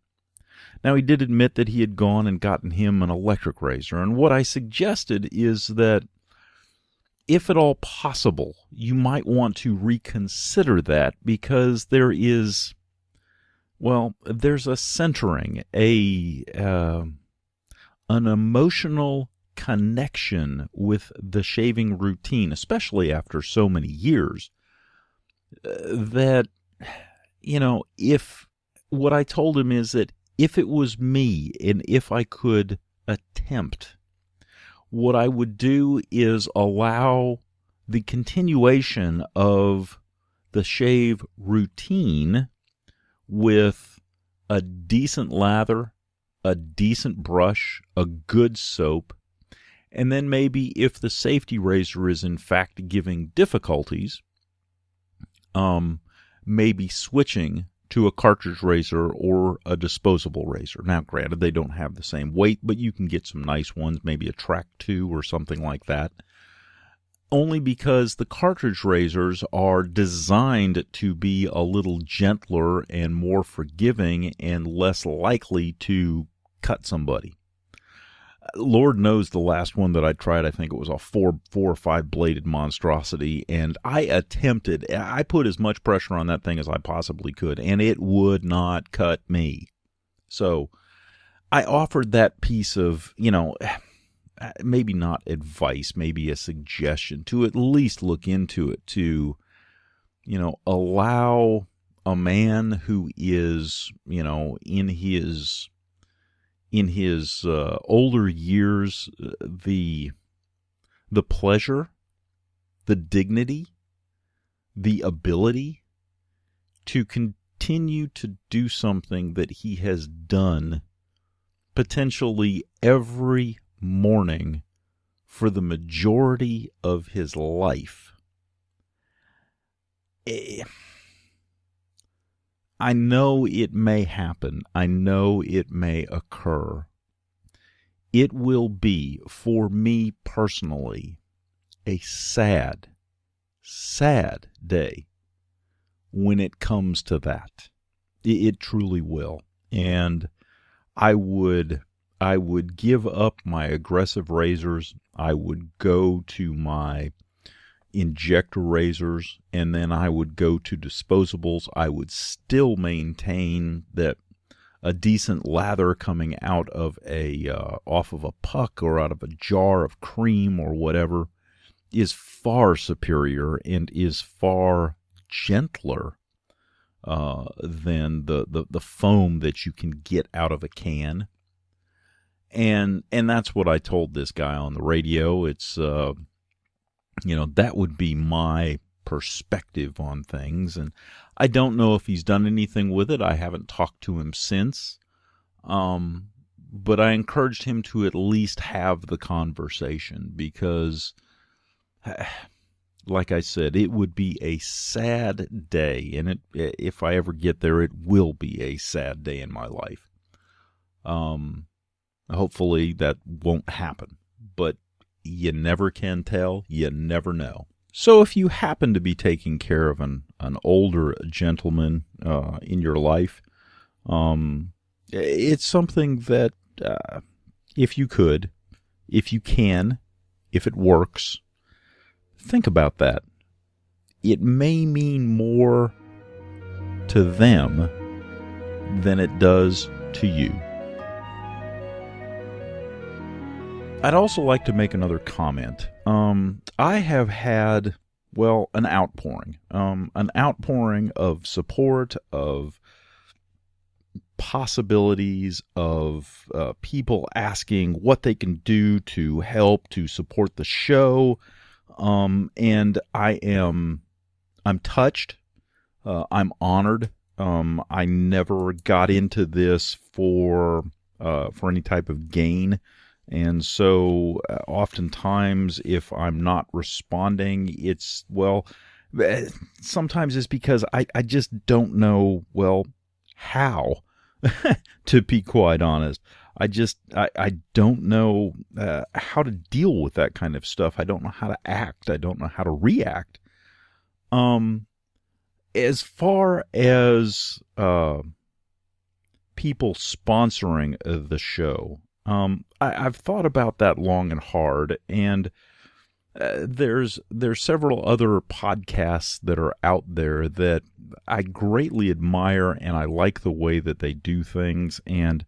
Now, he did admit that he had gone and gotten him an electric razor, and what I suggested is that if at all possible, you might want to reconsider that, because there's a centering, an emotional connection with the shaving routine, especially after so many years, that, if what I told him is that if it was me and if I could attempt, what I would do is allow the continuation of the shave routine with a decent lather, a decent brush, a good soap, and then maybe if the safety razor is in fact giving difficulties, maybe switching to a cartridge razor or a disposable razor. Now, granted, they don't have the same weight, but you can get some nice ones, maybe a Track 2 or something like that. Only because the cartridge razors are designed to be a little gentler and more forgiving and less likely to cut somebody. Lord knows the last one that I tried, I think it was a 4 or 5 bladed monstrosity, and I put as much pressure on that thing as I possibly could, and it would not cut me. So I offered that piece of, maybe not advice, maybe a suggestion to at least look into it, to, allow a man who is, in his older years, the pleasure, the dignity, the ability to continue to do something that he has done potentially every morning for the majority of his life. I know it may happen. I know it may occur. It will be, for me personally, a sad, sad day when it comes to that. It truly will. And I would give up my aggressive razors. I would go to my Injector razors, and then I would go to disposables. I would still maintain that a decent lather coming out of off of a puck or out of a jar of cream or whatever is far superior and is far gentler than the foam that you can get out of a can. And that's what I told this guy on the radio. It's that would be my perspective on things, and I don't know if he's done anything with it. I haven't talked to him since, but I encouraged him to at least have the conversation, because, like I said, it would be a sad day, and if I ever get there, it will be a sad day in my life. Hopefully that won't happen, but you never can tell. You never know. So if you happen to be taking care of an older gentleman in your life, it's something that if you could, if you can, if it works, think about that. It may mean more to them than it does to you. I'd also like to make another comment. I have had, an outpouring of support, of possibilities of people asking what they can do to help to support the show, and I'm touched. I'm honored. I never got into this for any type of gain. And so oftentimes if I'm not responding, sometimes it's because I just don't know, how, to be quite honest. I don't know how to deal with that kind of stuff. I don't know how to act. I don't know how to react. As far as people sponsoring the show, I've thought about that long and hard, and there's several other podcasts that are out there that I greatly admire, and I like the way that they do things. And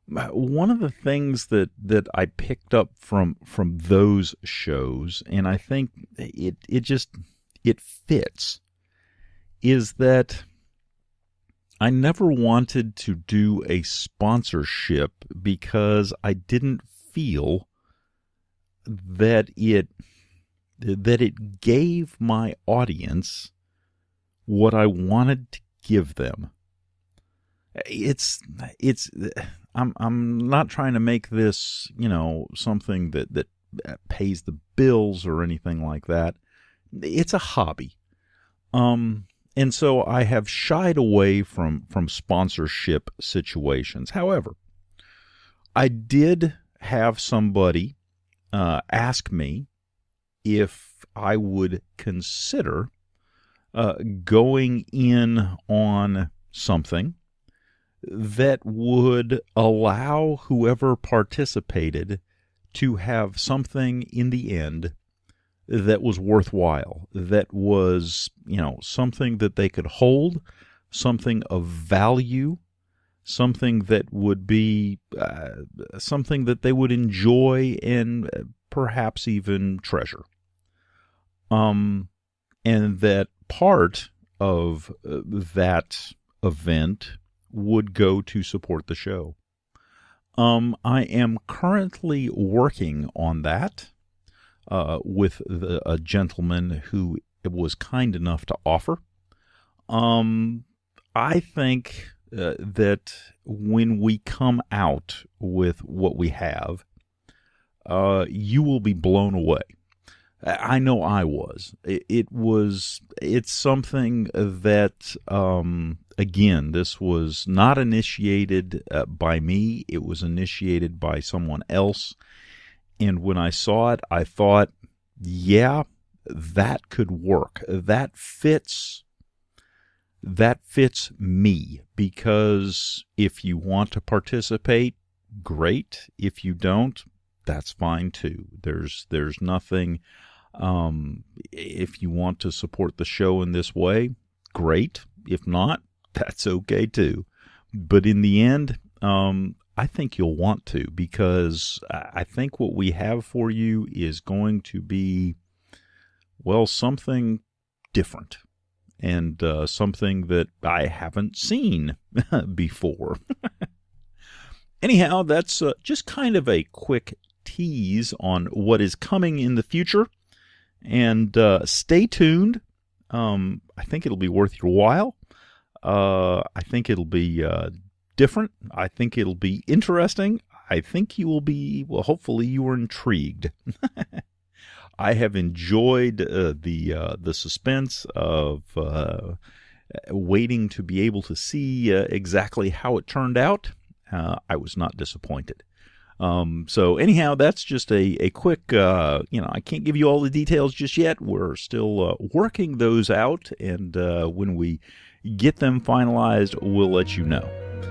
one of the things that I picked up from those shows, and I think it fits, is that I never wanted to do a sponsorship because I didn't feel that it gave my audience what I wanted to give them. I'm not trying to make this, something that pays the bills or anything like that. It's a hobby. And so I have shied away from sponsorship situations. However, I did have somebody ask me if I would consider going in on something that would allow whoever participated to have something in the end that was worthwhile, that was, something that they could hold, something of value, something that would be something that they would enjoy and perhaps even treasure. And that part of that event would go to support the show. I am currently working on that with a gentleman who was kind enough to offer. I think that when we come out with what we have, you will be blown away. I know I was. It's something that, again, this was not initiated by me. It was initiated by someone else. And when I saw it, I thought, yeah, that could work. That fits me, because if you want to participate, great. If you don't, that's fine too. There's nothing. If you want to support the show in this way, great. If not, that's okay too. But in the end, I think you'll want to, because I think what we have for you is going to be, something different, and something that I haven't seen before. Anyhow, that's just kind of a quick tease on what is coming in the future, and stay tuned. I think it'll be worth your while. I think it'll be different. I think it'll be interesting. I think you will be, hopefully you were intrigued. I have enjoyed the suspense of waiting to be able to see exactly how it turned out. I was not disappointed. So anyhow, that's just a quick, I can't give you all the details just yet. We're still working those out, and when we get them finalized, we'll let you know.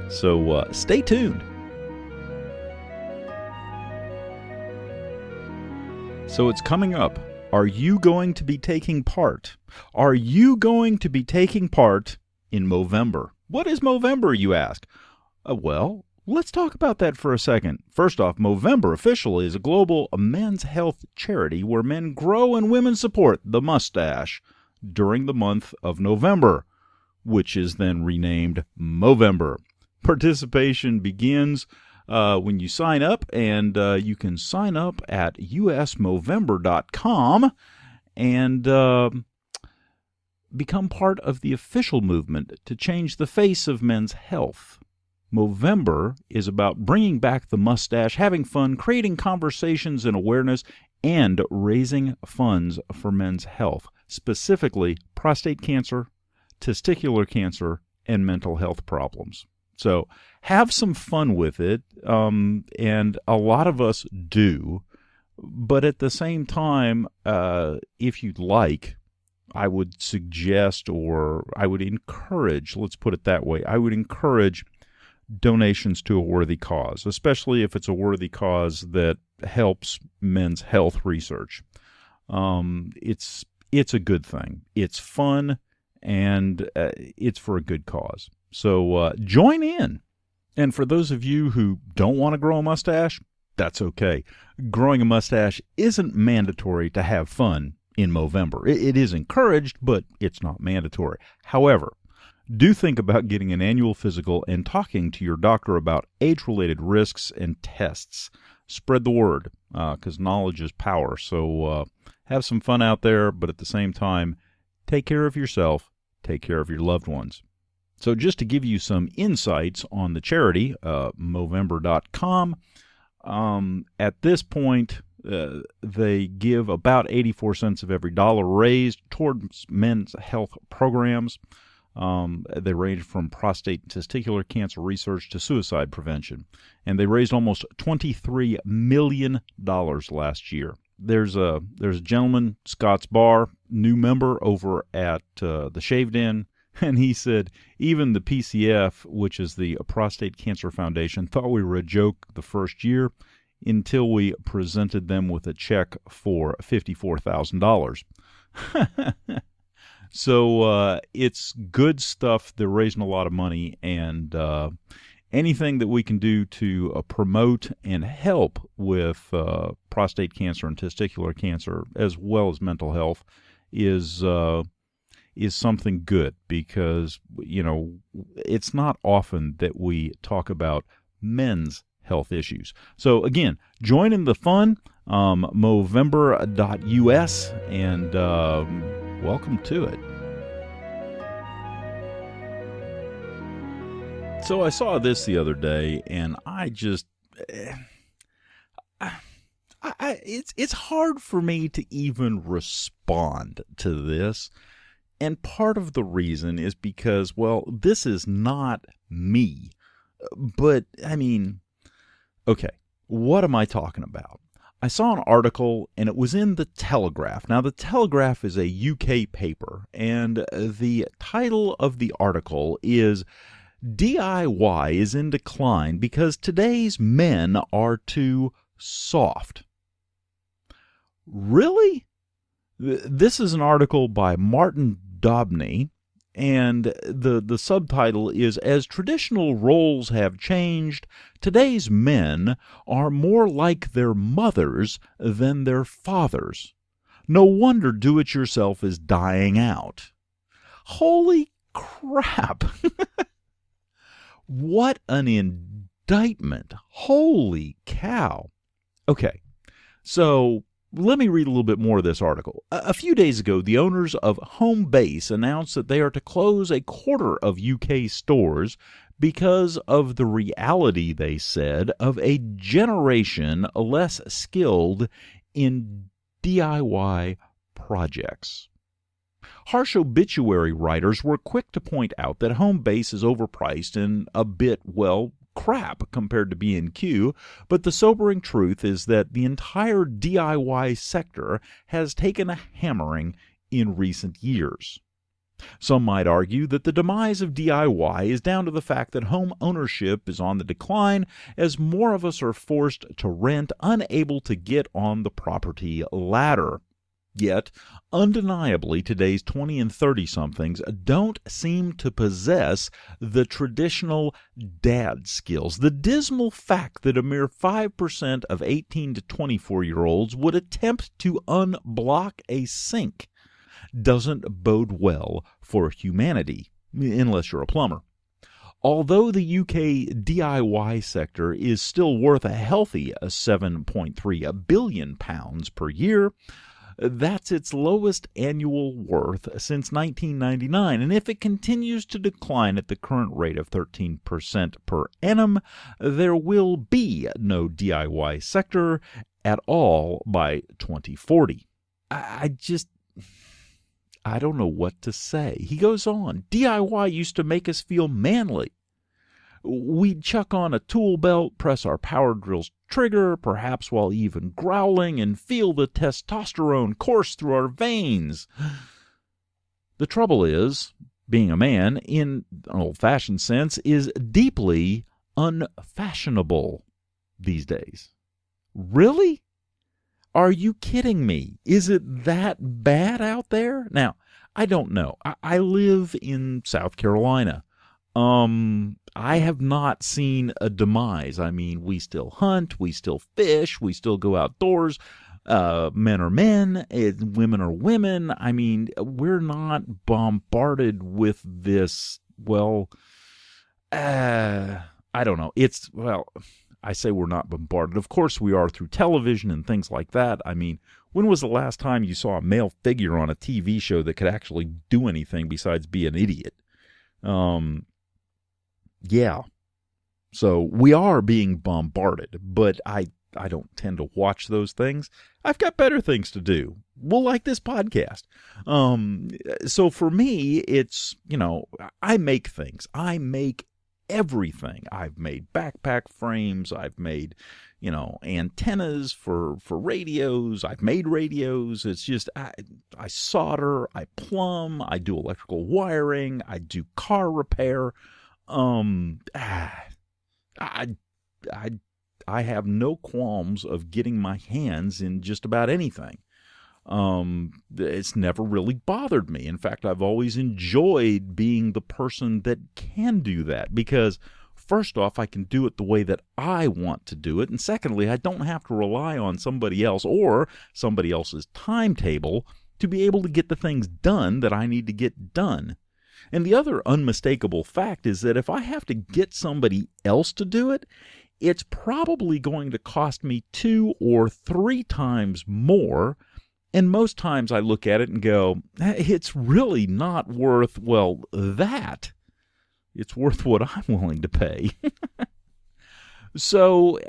So stay tuned. So it's coming up. Are you going to be taking part? Are you going to be taking part in Movember? What is Movember, you ask? Let's talk about that for a second. First off, Movember officially is a global men's health charity where men grow and women support the mustache during the month of November, which is then renamed Movember. Participation begins when you sign up, and you can sign up at usmovember.com and become part of the official movement to change the face of men's health. Movember is about bringing back the mustache, having fun, creating conversations and awareness, and raising funds for men's health, specifically prostate cancer, testicular cancer, and mental health problems. So have some fun with it, and a lot of us do. But at the same time, if you'd like, I would suggest, or I would encourage, let's put it that way, I would encourage donations to a worthy cause, especially if it's a worthy cause that helps men's health research. It's a good thing. It's fun, and it's for a good cause. So join in. And for those of you who don't want to grow a mustache, that's okay. Growing a mustache isn't mandatory to have fun in Movember. It is encouraged, but it's not mandatory. However, do think about getting an annual physical and talking to your doctor about age-related risks and tests. Spread the word, because knowledge is power. So have some fun out there, but at the same time, take care of yourself, take care of your loved ones. So just to give you some insights on the charity, Movember.com, at this point, they give about 84 cents of every dollar raised towards men's health programs. They range from prostate and testicular cancer research to suicide prevention. And they raised almost $23 million last year. There's a gentleman, Scott's Bar, new member over at the Shaved Inn, and he said even the PCF, which is the Prostate Cancer Foundation, thought we were a joke the first year until we presented them with a check for $54,000. So it's good stuff. They're raising a lot of money, and anything that we can do to promote and help with prostate cancer and testicular cancer, as well as mental health, is something good, because it's not often that we talk about men's health issues. So again, join in the fun, Movember.us, and welcome to it. So I saw this the other day, and I just, it's hard for me to even respond to this. And part of the reason is because, well, this is not me. But, I mean, okay, what am I talking about? I saw an article, and it was in The Telegraph. Now, The Telegraph is a UK paper, and the title of the article is DIY is in decline because today's men are too soft. Really? This is an article by Martin Dobney, and the subtitle is, As Traditional Roles Have Changed, Today's Men Are More Like Their Mothers Than Their Fathers. No wonder do-it-yourself is dying out. Holy crap! What an indictment. Holy cow. Okay, so let me read a little bit more of this article. A few days ago, the owners of Homebase announced that they are to close a quarter of UK stores because of the reality, they said, of a generation less skilled in DIY projects. Harsh obituary writers were quick to point out that Homebase is overpriced and a bit, well, crap compared to B&Q, but the sobering truth is that the entire DIY sector has taken a hammering in recent years. Some might argue that the demise of DIY is down to the fact that home ownership is on the decline as more of us are forced to rent, unable to get on the property ladder. Yet, undeniably, today's 20 and 30-somethings don't seem to possess the traditional dad skills. The dismal fact that a mere 5% of 18 to 24-year-olds would attempt to unblock a sink doesn't bode well for humanity, unless you're a plumber. Although the UK DIY sector is still worth a healthy £7.3 billion per year, that's its lowest annual worth since 1999, and if it continues to decline at the current rate of 13% per annum, there will be no DIY sector at all by 2040. I don't know what to say. He goes on, DIY used to make us feel manly. We'd chuck on a tool belt, press our power drill's trigger, perhaps while even growling, and feel the testosterone course through our veins. The trouble is, being a man, in an old-fashioned sense, is deeply unfashionable these days. Really? Are you kidding me? Is it that bad out there? Now, I don't know. I live in South Carolina. I have not seen a demise. I mean, we still hunt, we still fish, we still go outdoors. Men are men, women are women. I mean, we're not bombarded with this, I don't know. I say we're not bombarded. Of course we are through television and things like that. I mean, when was the last time you saw a male figure on a TV show that could actually do anything besides be an idiot? Yeah. So we are being bombarded, but I don't tend to watch those things. I've got better things to do. Well, like this podcast. So for me, it's, I make things. I make everything. I've made backpack frames. I've made, antennas for radios. I've made radios. It's just, I solder, I plumb, I do electrical wiring, I do car repair. I have no qualms of getting my hands in just about anything. It's never really bothered me. In fact, I've always enjoyed being the person that can do that because, first off, I can do it the way that I want to do it, and secondly, I don't have to rely on somebody else or somebody else's timetable to be able to get the things done that I need to get done. And the other unmistakable fact is that if I have to get somebody else to do it, it's probably going to cost me 2 or 3 times more. And most times I look at it and go, it's really not worth, that. It's worth what I'm willing to pay. So,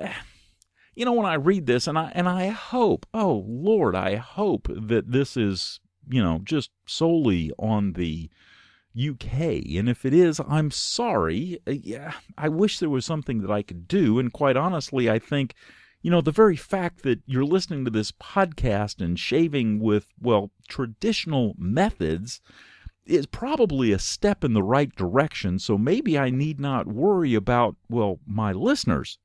when I read this, and I hope, oh Lord, I hope that this is, just solely on the UK, and if it is, I'm sorry. I wish there was something that I could do, and quite honestly, I think, the very fact that you're listening to this podcast and shaving with, traditional methods is probably a step in the right direction, so maybe I need not worry about, my listeners.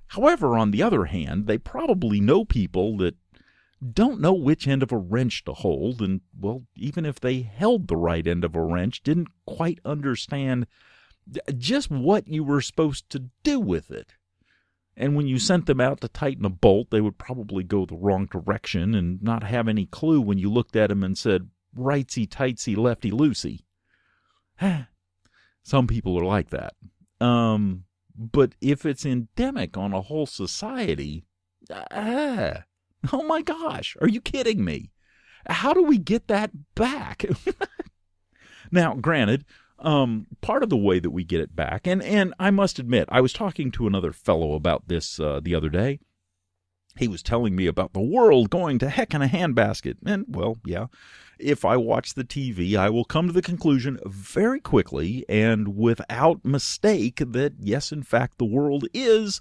However, on the other hand, they probably know people that don't know which end of a wrench to hold, and, even if they held the right end of a wrench, didn't quite understand just what you were supposed to do with it. And when you sent them out to tighten a bolt, they would probably go the wrong direction and not have any clue when you looked at them and said, rightsy-tightsy, lefty-loosey. Some people are like that. But if it's endemic on a whole society, oh my gosh, are you kidding me? How do we get that back? Now, granted, part of the way that we get it back, and I must admit, I was talking to another fellow about this the other day. He was telling me about the world going to heck in a handbasket. And, yeah, if I watch the TV, I will come to the conclusion very quickly and without mistake that, yes, in fact, the world is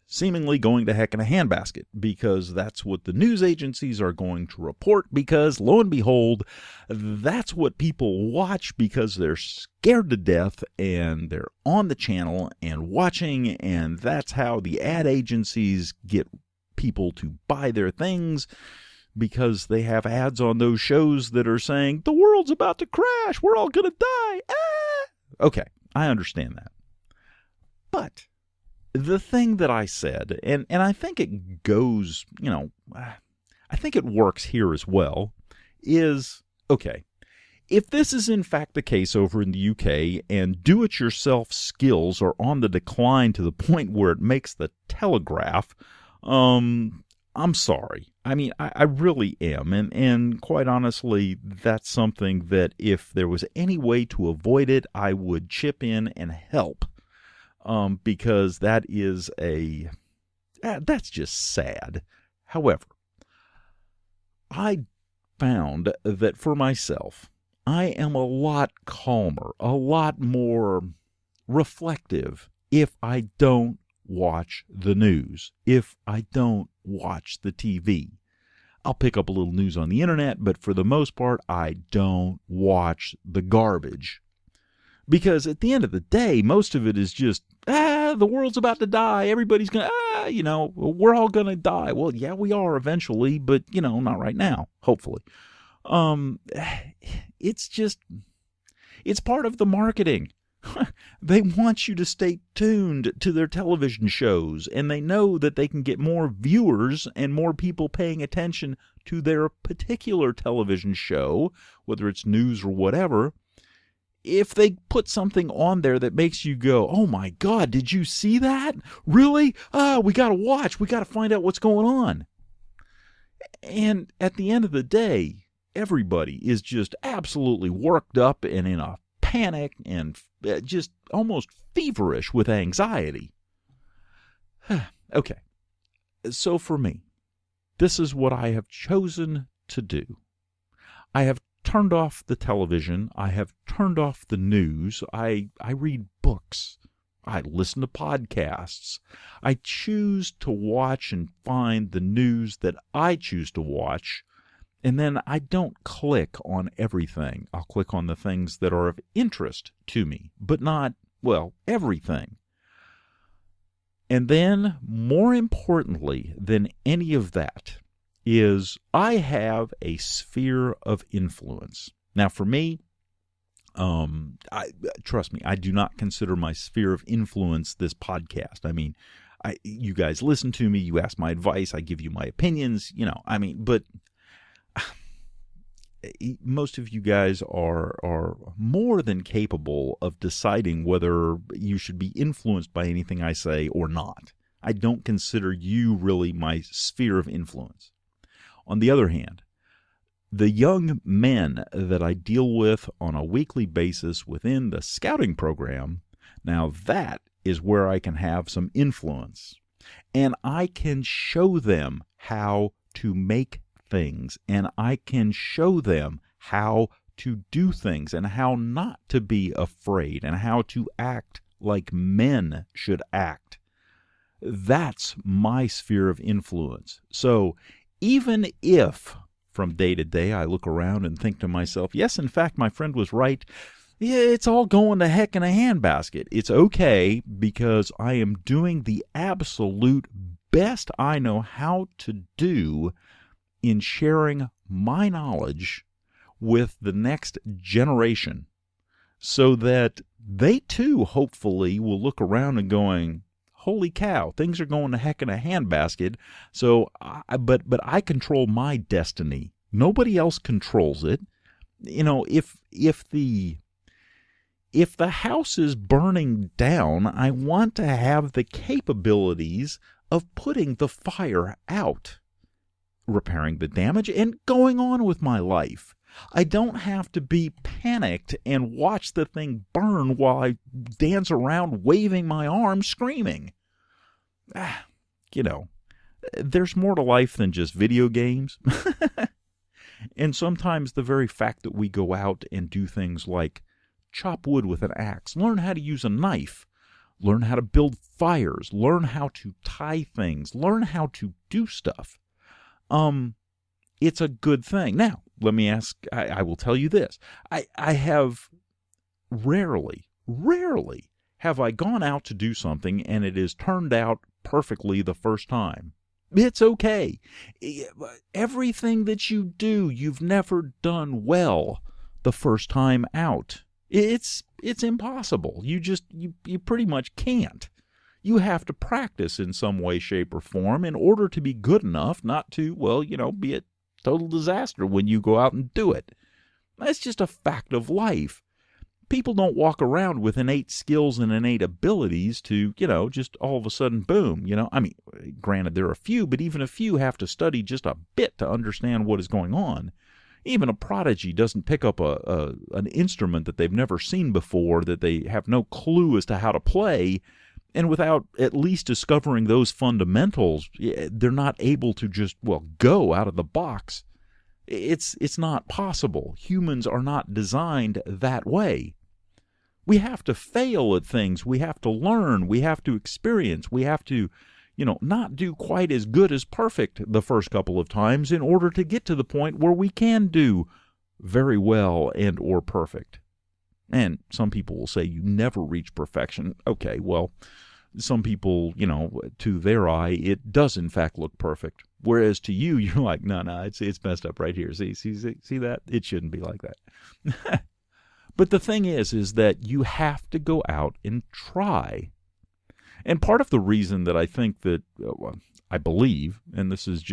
seemingly going to heck in a handbasket, because that's what the news agencies are going to report, because lo and behold, that's what people watch because they're scared to death and they're on the channel and watching, and that's how the ad agencies get people to buy their things, because they have ads on those shows that are saying, the world's about to crash, we're all going to die. Okay, I understand that. But the thing that I said, and I think it goes, I think it works here as well, is, okay, If this is in fact the case over in the UK and do-it-yourself skills are on the decline to the point where it makes the Telegraph, I'm sorry. I mean, I really am. And quite honestly, that's something that if there was any way to avoid it, I would chip in and help. Because that is that's just sad. However, I found that for myself, I am a lot calmer, a lot more reflective if I don't watch the news, if I don't watch the TV. I'll pick up a little news on the internet, but for the most part, I don't watch the garbage. Because at the end of the day, most of it is just, the world's about to die. Everybody's going to, we're all going to die. Well, yeah, we are eventually, but, not right now, hopefully. It's part of the marketing. They want you to stay tuned to their television shows, and they know that they can get more viewers and more people paying attention to their particular television show, whether it's news or whatever, if they put something on there that makes you go, oh my God, did you see that? Really? We got to watch. We got to find out what's going on. And at the end of the day, everybody is just absolutely worked up and in a panic and just almost feverish with anxiety. Okay, so for me, this is what I have chosen to do. I have turned off the television. I have turned off the news. I read books. I listen to podcasts. I choose to watch and find the news that I choose to watch. And then I don't click on everything. I'll click on the things that are of interest to me, but not, everything. And then, more importantly than any of that, is I have a sphere of influence. Now, for me, trust me, I do not consider my sphere of influence this podcast. I mean, you guys listen to me, you ask my advice, I give you my opinions, but most of you guys are more than capable of deciding whether you should be influenced by anything I say or not. I don't consider you really my sphere of influence. On the other hand, the young men that I deal with on a weekly basis within the scouting program, now that is where I can have some influence. And I can show them how to make things, and I can show them how to do things and how not to be afraid and how to act like men should act. That's my sphere of influence. So even if from day to day I look around and think to myself, yes, in fact, my friend was right, yeah, it's all going to heck in a handbasket. It's okay because I am doing the absolute best I know how to do in sharing my knowledge with the next generation so that they too hopefully will look around and going, holy cow, things are going to heck in a handbasket. So, but I control my destiny. Nobody else controls it. If the house is burning down, I want to have the capabilities of putting the fire out, repairing the damage, and going on with my life. I don't have to be panicked and watch the thing burn while I dance around waving my arms screaming. There's more to life than just video games. And sometimes the very fact that we go out and do things like chop wood with an axe, learn how to use a knife, learn how to build fires, learn how to tie things, learn how to do stuff. It's a good thing. Now, let me ask, I will tell you this. I have rarely have I gone out to do something and it has turned out perfectly the first time. It's okay. Everything that you do, you've never done well the first time out. It's impossible. You pretty much can't. You have to practice in some way, shape, or form in order to be good enough not to, be a total disaster when you go out and do it. That's just a fact of life. People don't walk around with innate skills and innate abilities to, just all of a sudden, boom, I mean, granted, there are a few, but even a few have to study just a bit to understand what is going on. Even a prodigy doesn't pick up an instrument that they've never seen before, that they have no clue as to how to play, and without at least discovering those fundamentals, they're not able to just, go out of the box. It's not possible. Humans are not designed that way. We have to fail at things. We have to learn. We have to experience. We have to, not do quite as good as perfect the first couple of times in order to get to the point where we can do very well and or perfect. And some people will say you never reach perfection. Okay, well, some people, to their eye, it does in fact look perfect. Whereas to you, you're like, no, it's messed up right here. See that? It shouldn't be like that. But the thing is that you have to go out and try. And part of the reason that I think that, I believe, and this is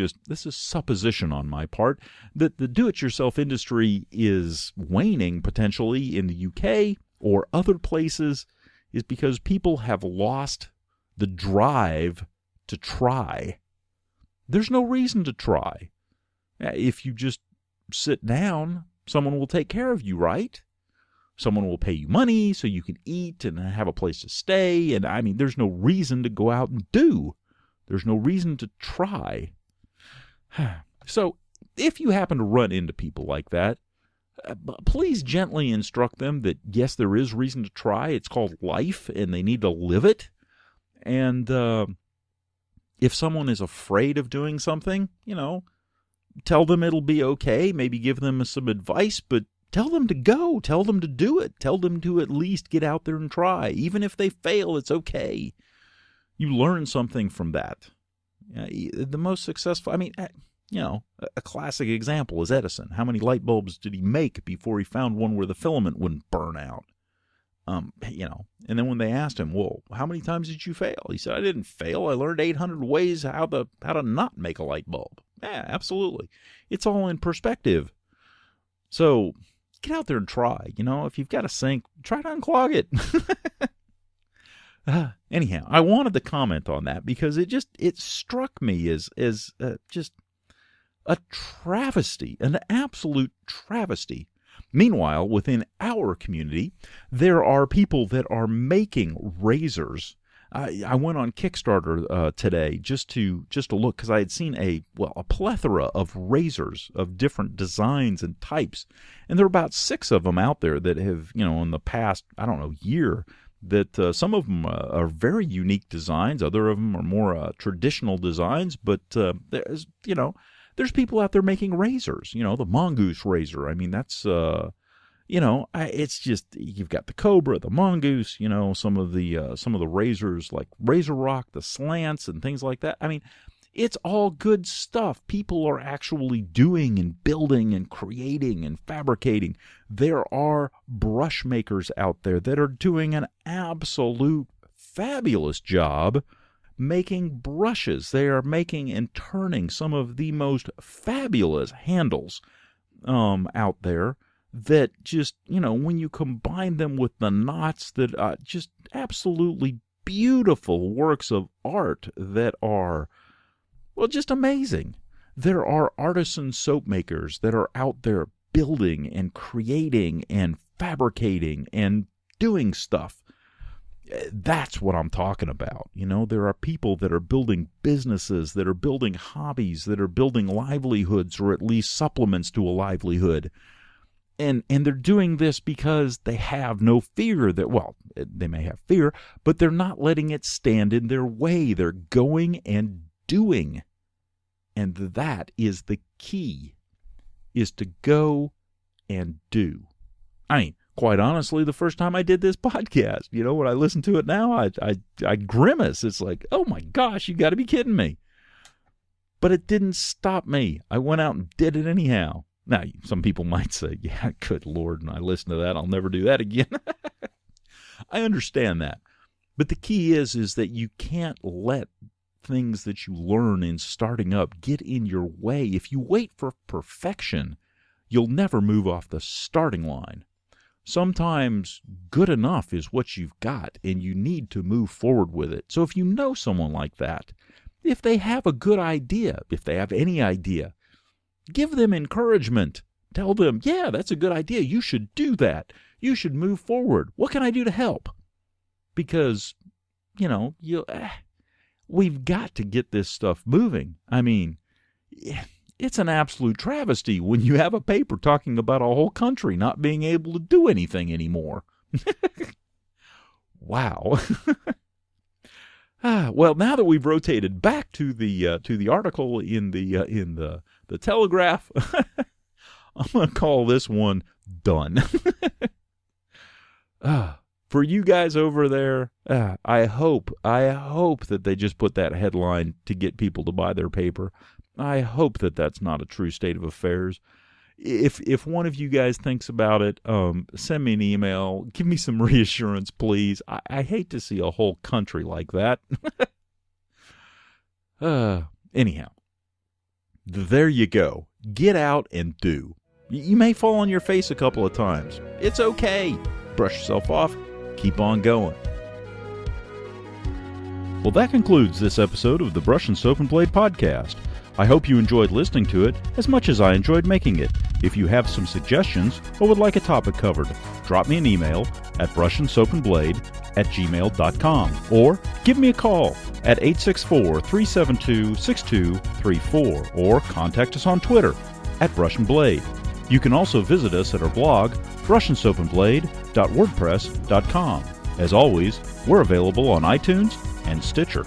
supposition on my part, that the do-it-yourself industry is waning potentially in the UK or other places is because people have lost the drive to try. There's no reason to try. If you just sit down, someone will take care of you, right? Someone will pay you money so you can eat and have a place to stay. And I mean, there's no reason to go out and do. There's no reason to try. So if you happen to run into people like that, please gently instruct them that, yes, there is reason to try. It's called life, and they need to live it. And if someone is afraid of doing something, tell them it'll be okay. Maybe give them some advice, but tell them to go. Tell them to do it. Tell them to at least get out there and try. Even if they fail, it's okay. You learn something from that. The most successful, a classic example is Edison. How many light bulbs did he make before he found one where the filament wouldn't burn out? And then when they asked him, well, how many times did you fail? He said, I didn't fail. I learned 800 ways how to not make a light bulb. Yeah, absolutely. It's all in perspective. So get out there and try. If you've got a sink, try to unclog it. Anyhow, I wanted to comment on that because it struck me as just a travesty, an absolute travesty. Meanwhile, within our community, there are people that are making razors. I went on Kickstarter today just to look because I had seen a plethora of razors of different designs and types, and there are about 6 of them out there that have in the past year that some of them are very unique designs, other of them are more traditional designs, but there's people out there making razors. The mongoose razor. I mean that's. It's just you've got the Cobra, the Mongoose, some of the razors like Razor Rock, the Slants, and things like that. I mean, it's all good stuff. People are actually doing and building and creating and fabricating. There are brush makers out there that are doing an absolute fabulous job making brushes. They are making and turning some of the most fabulous handles out there. That just, when you combine them with the knots that just absolutely beautiful works of art that are, just amazing. There are artisan soap makers that are out there building and creating and fabricating and doing stuff. That's what I'm talking about. There are people that are building businesses, that are building hobbies, that are building livelihoods or at least supplements to a livelihood. And they're doing this because they have no fear that, they may have fear, but they're not letting it stand in their way. They're going and doing. And that is the key, is to go and do. I mean, quite honestly, the first time I did this podcast, when I listen to it now, I grimace. It's like, oh my gosh, you got to be kidding me. But it didn't stop me. I went out and did it anyhow. Now, some people might say, yeah, good Lord, and I listen to that, I'll never do that again. I understand that. But the key is that you can't let things that you learn in starting up get in your way. If you wait for perfection, you'll never move off the starting line. Sometimes good enough is what you've got, and you need to move forward with it. So if you know someone like that, if they have a good idea, if they have any idea, give them encouragement. Tell them, yeah, that's a good idea. You should do that. You should move forward. What can I do to help? Because, we've got to get this stuff moving. I mean, it's an absolute travesty when you have a paper talking about a whole country not being able to do anything anymore. Wow. Well, now that we've rotated back to the article in the Telegraph, I'm going to call this one done. For you guys over there, I hope that they just put that headline to get people to buy their paper. I hope that that's not a true state of affairs. If one of you guys thinks about it, send me an email. Give me some reassurance, please. I hate to see a whole country like that. Anyhow, there you go. Get out and do. You may fall on your face a couple of times. It's okay. Brush yourself off. Keep on going. Well, that concludes this episode of the Brush and Soap and Blade Podcast. I hope you enjoyed listening to it as much as I enjoyed making it. If you have some suggestions or would like a topic covered, drop me an email at BrushnSoapnBlade@gmail.com or give me a call at 864-372-6234 or contact us on Twitter at BrushnBlade. You can also visit us at our blog, BrushnSoapnBlade.wordpress.com. As always, we're available on iTunes and Stitcher.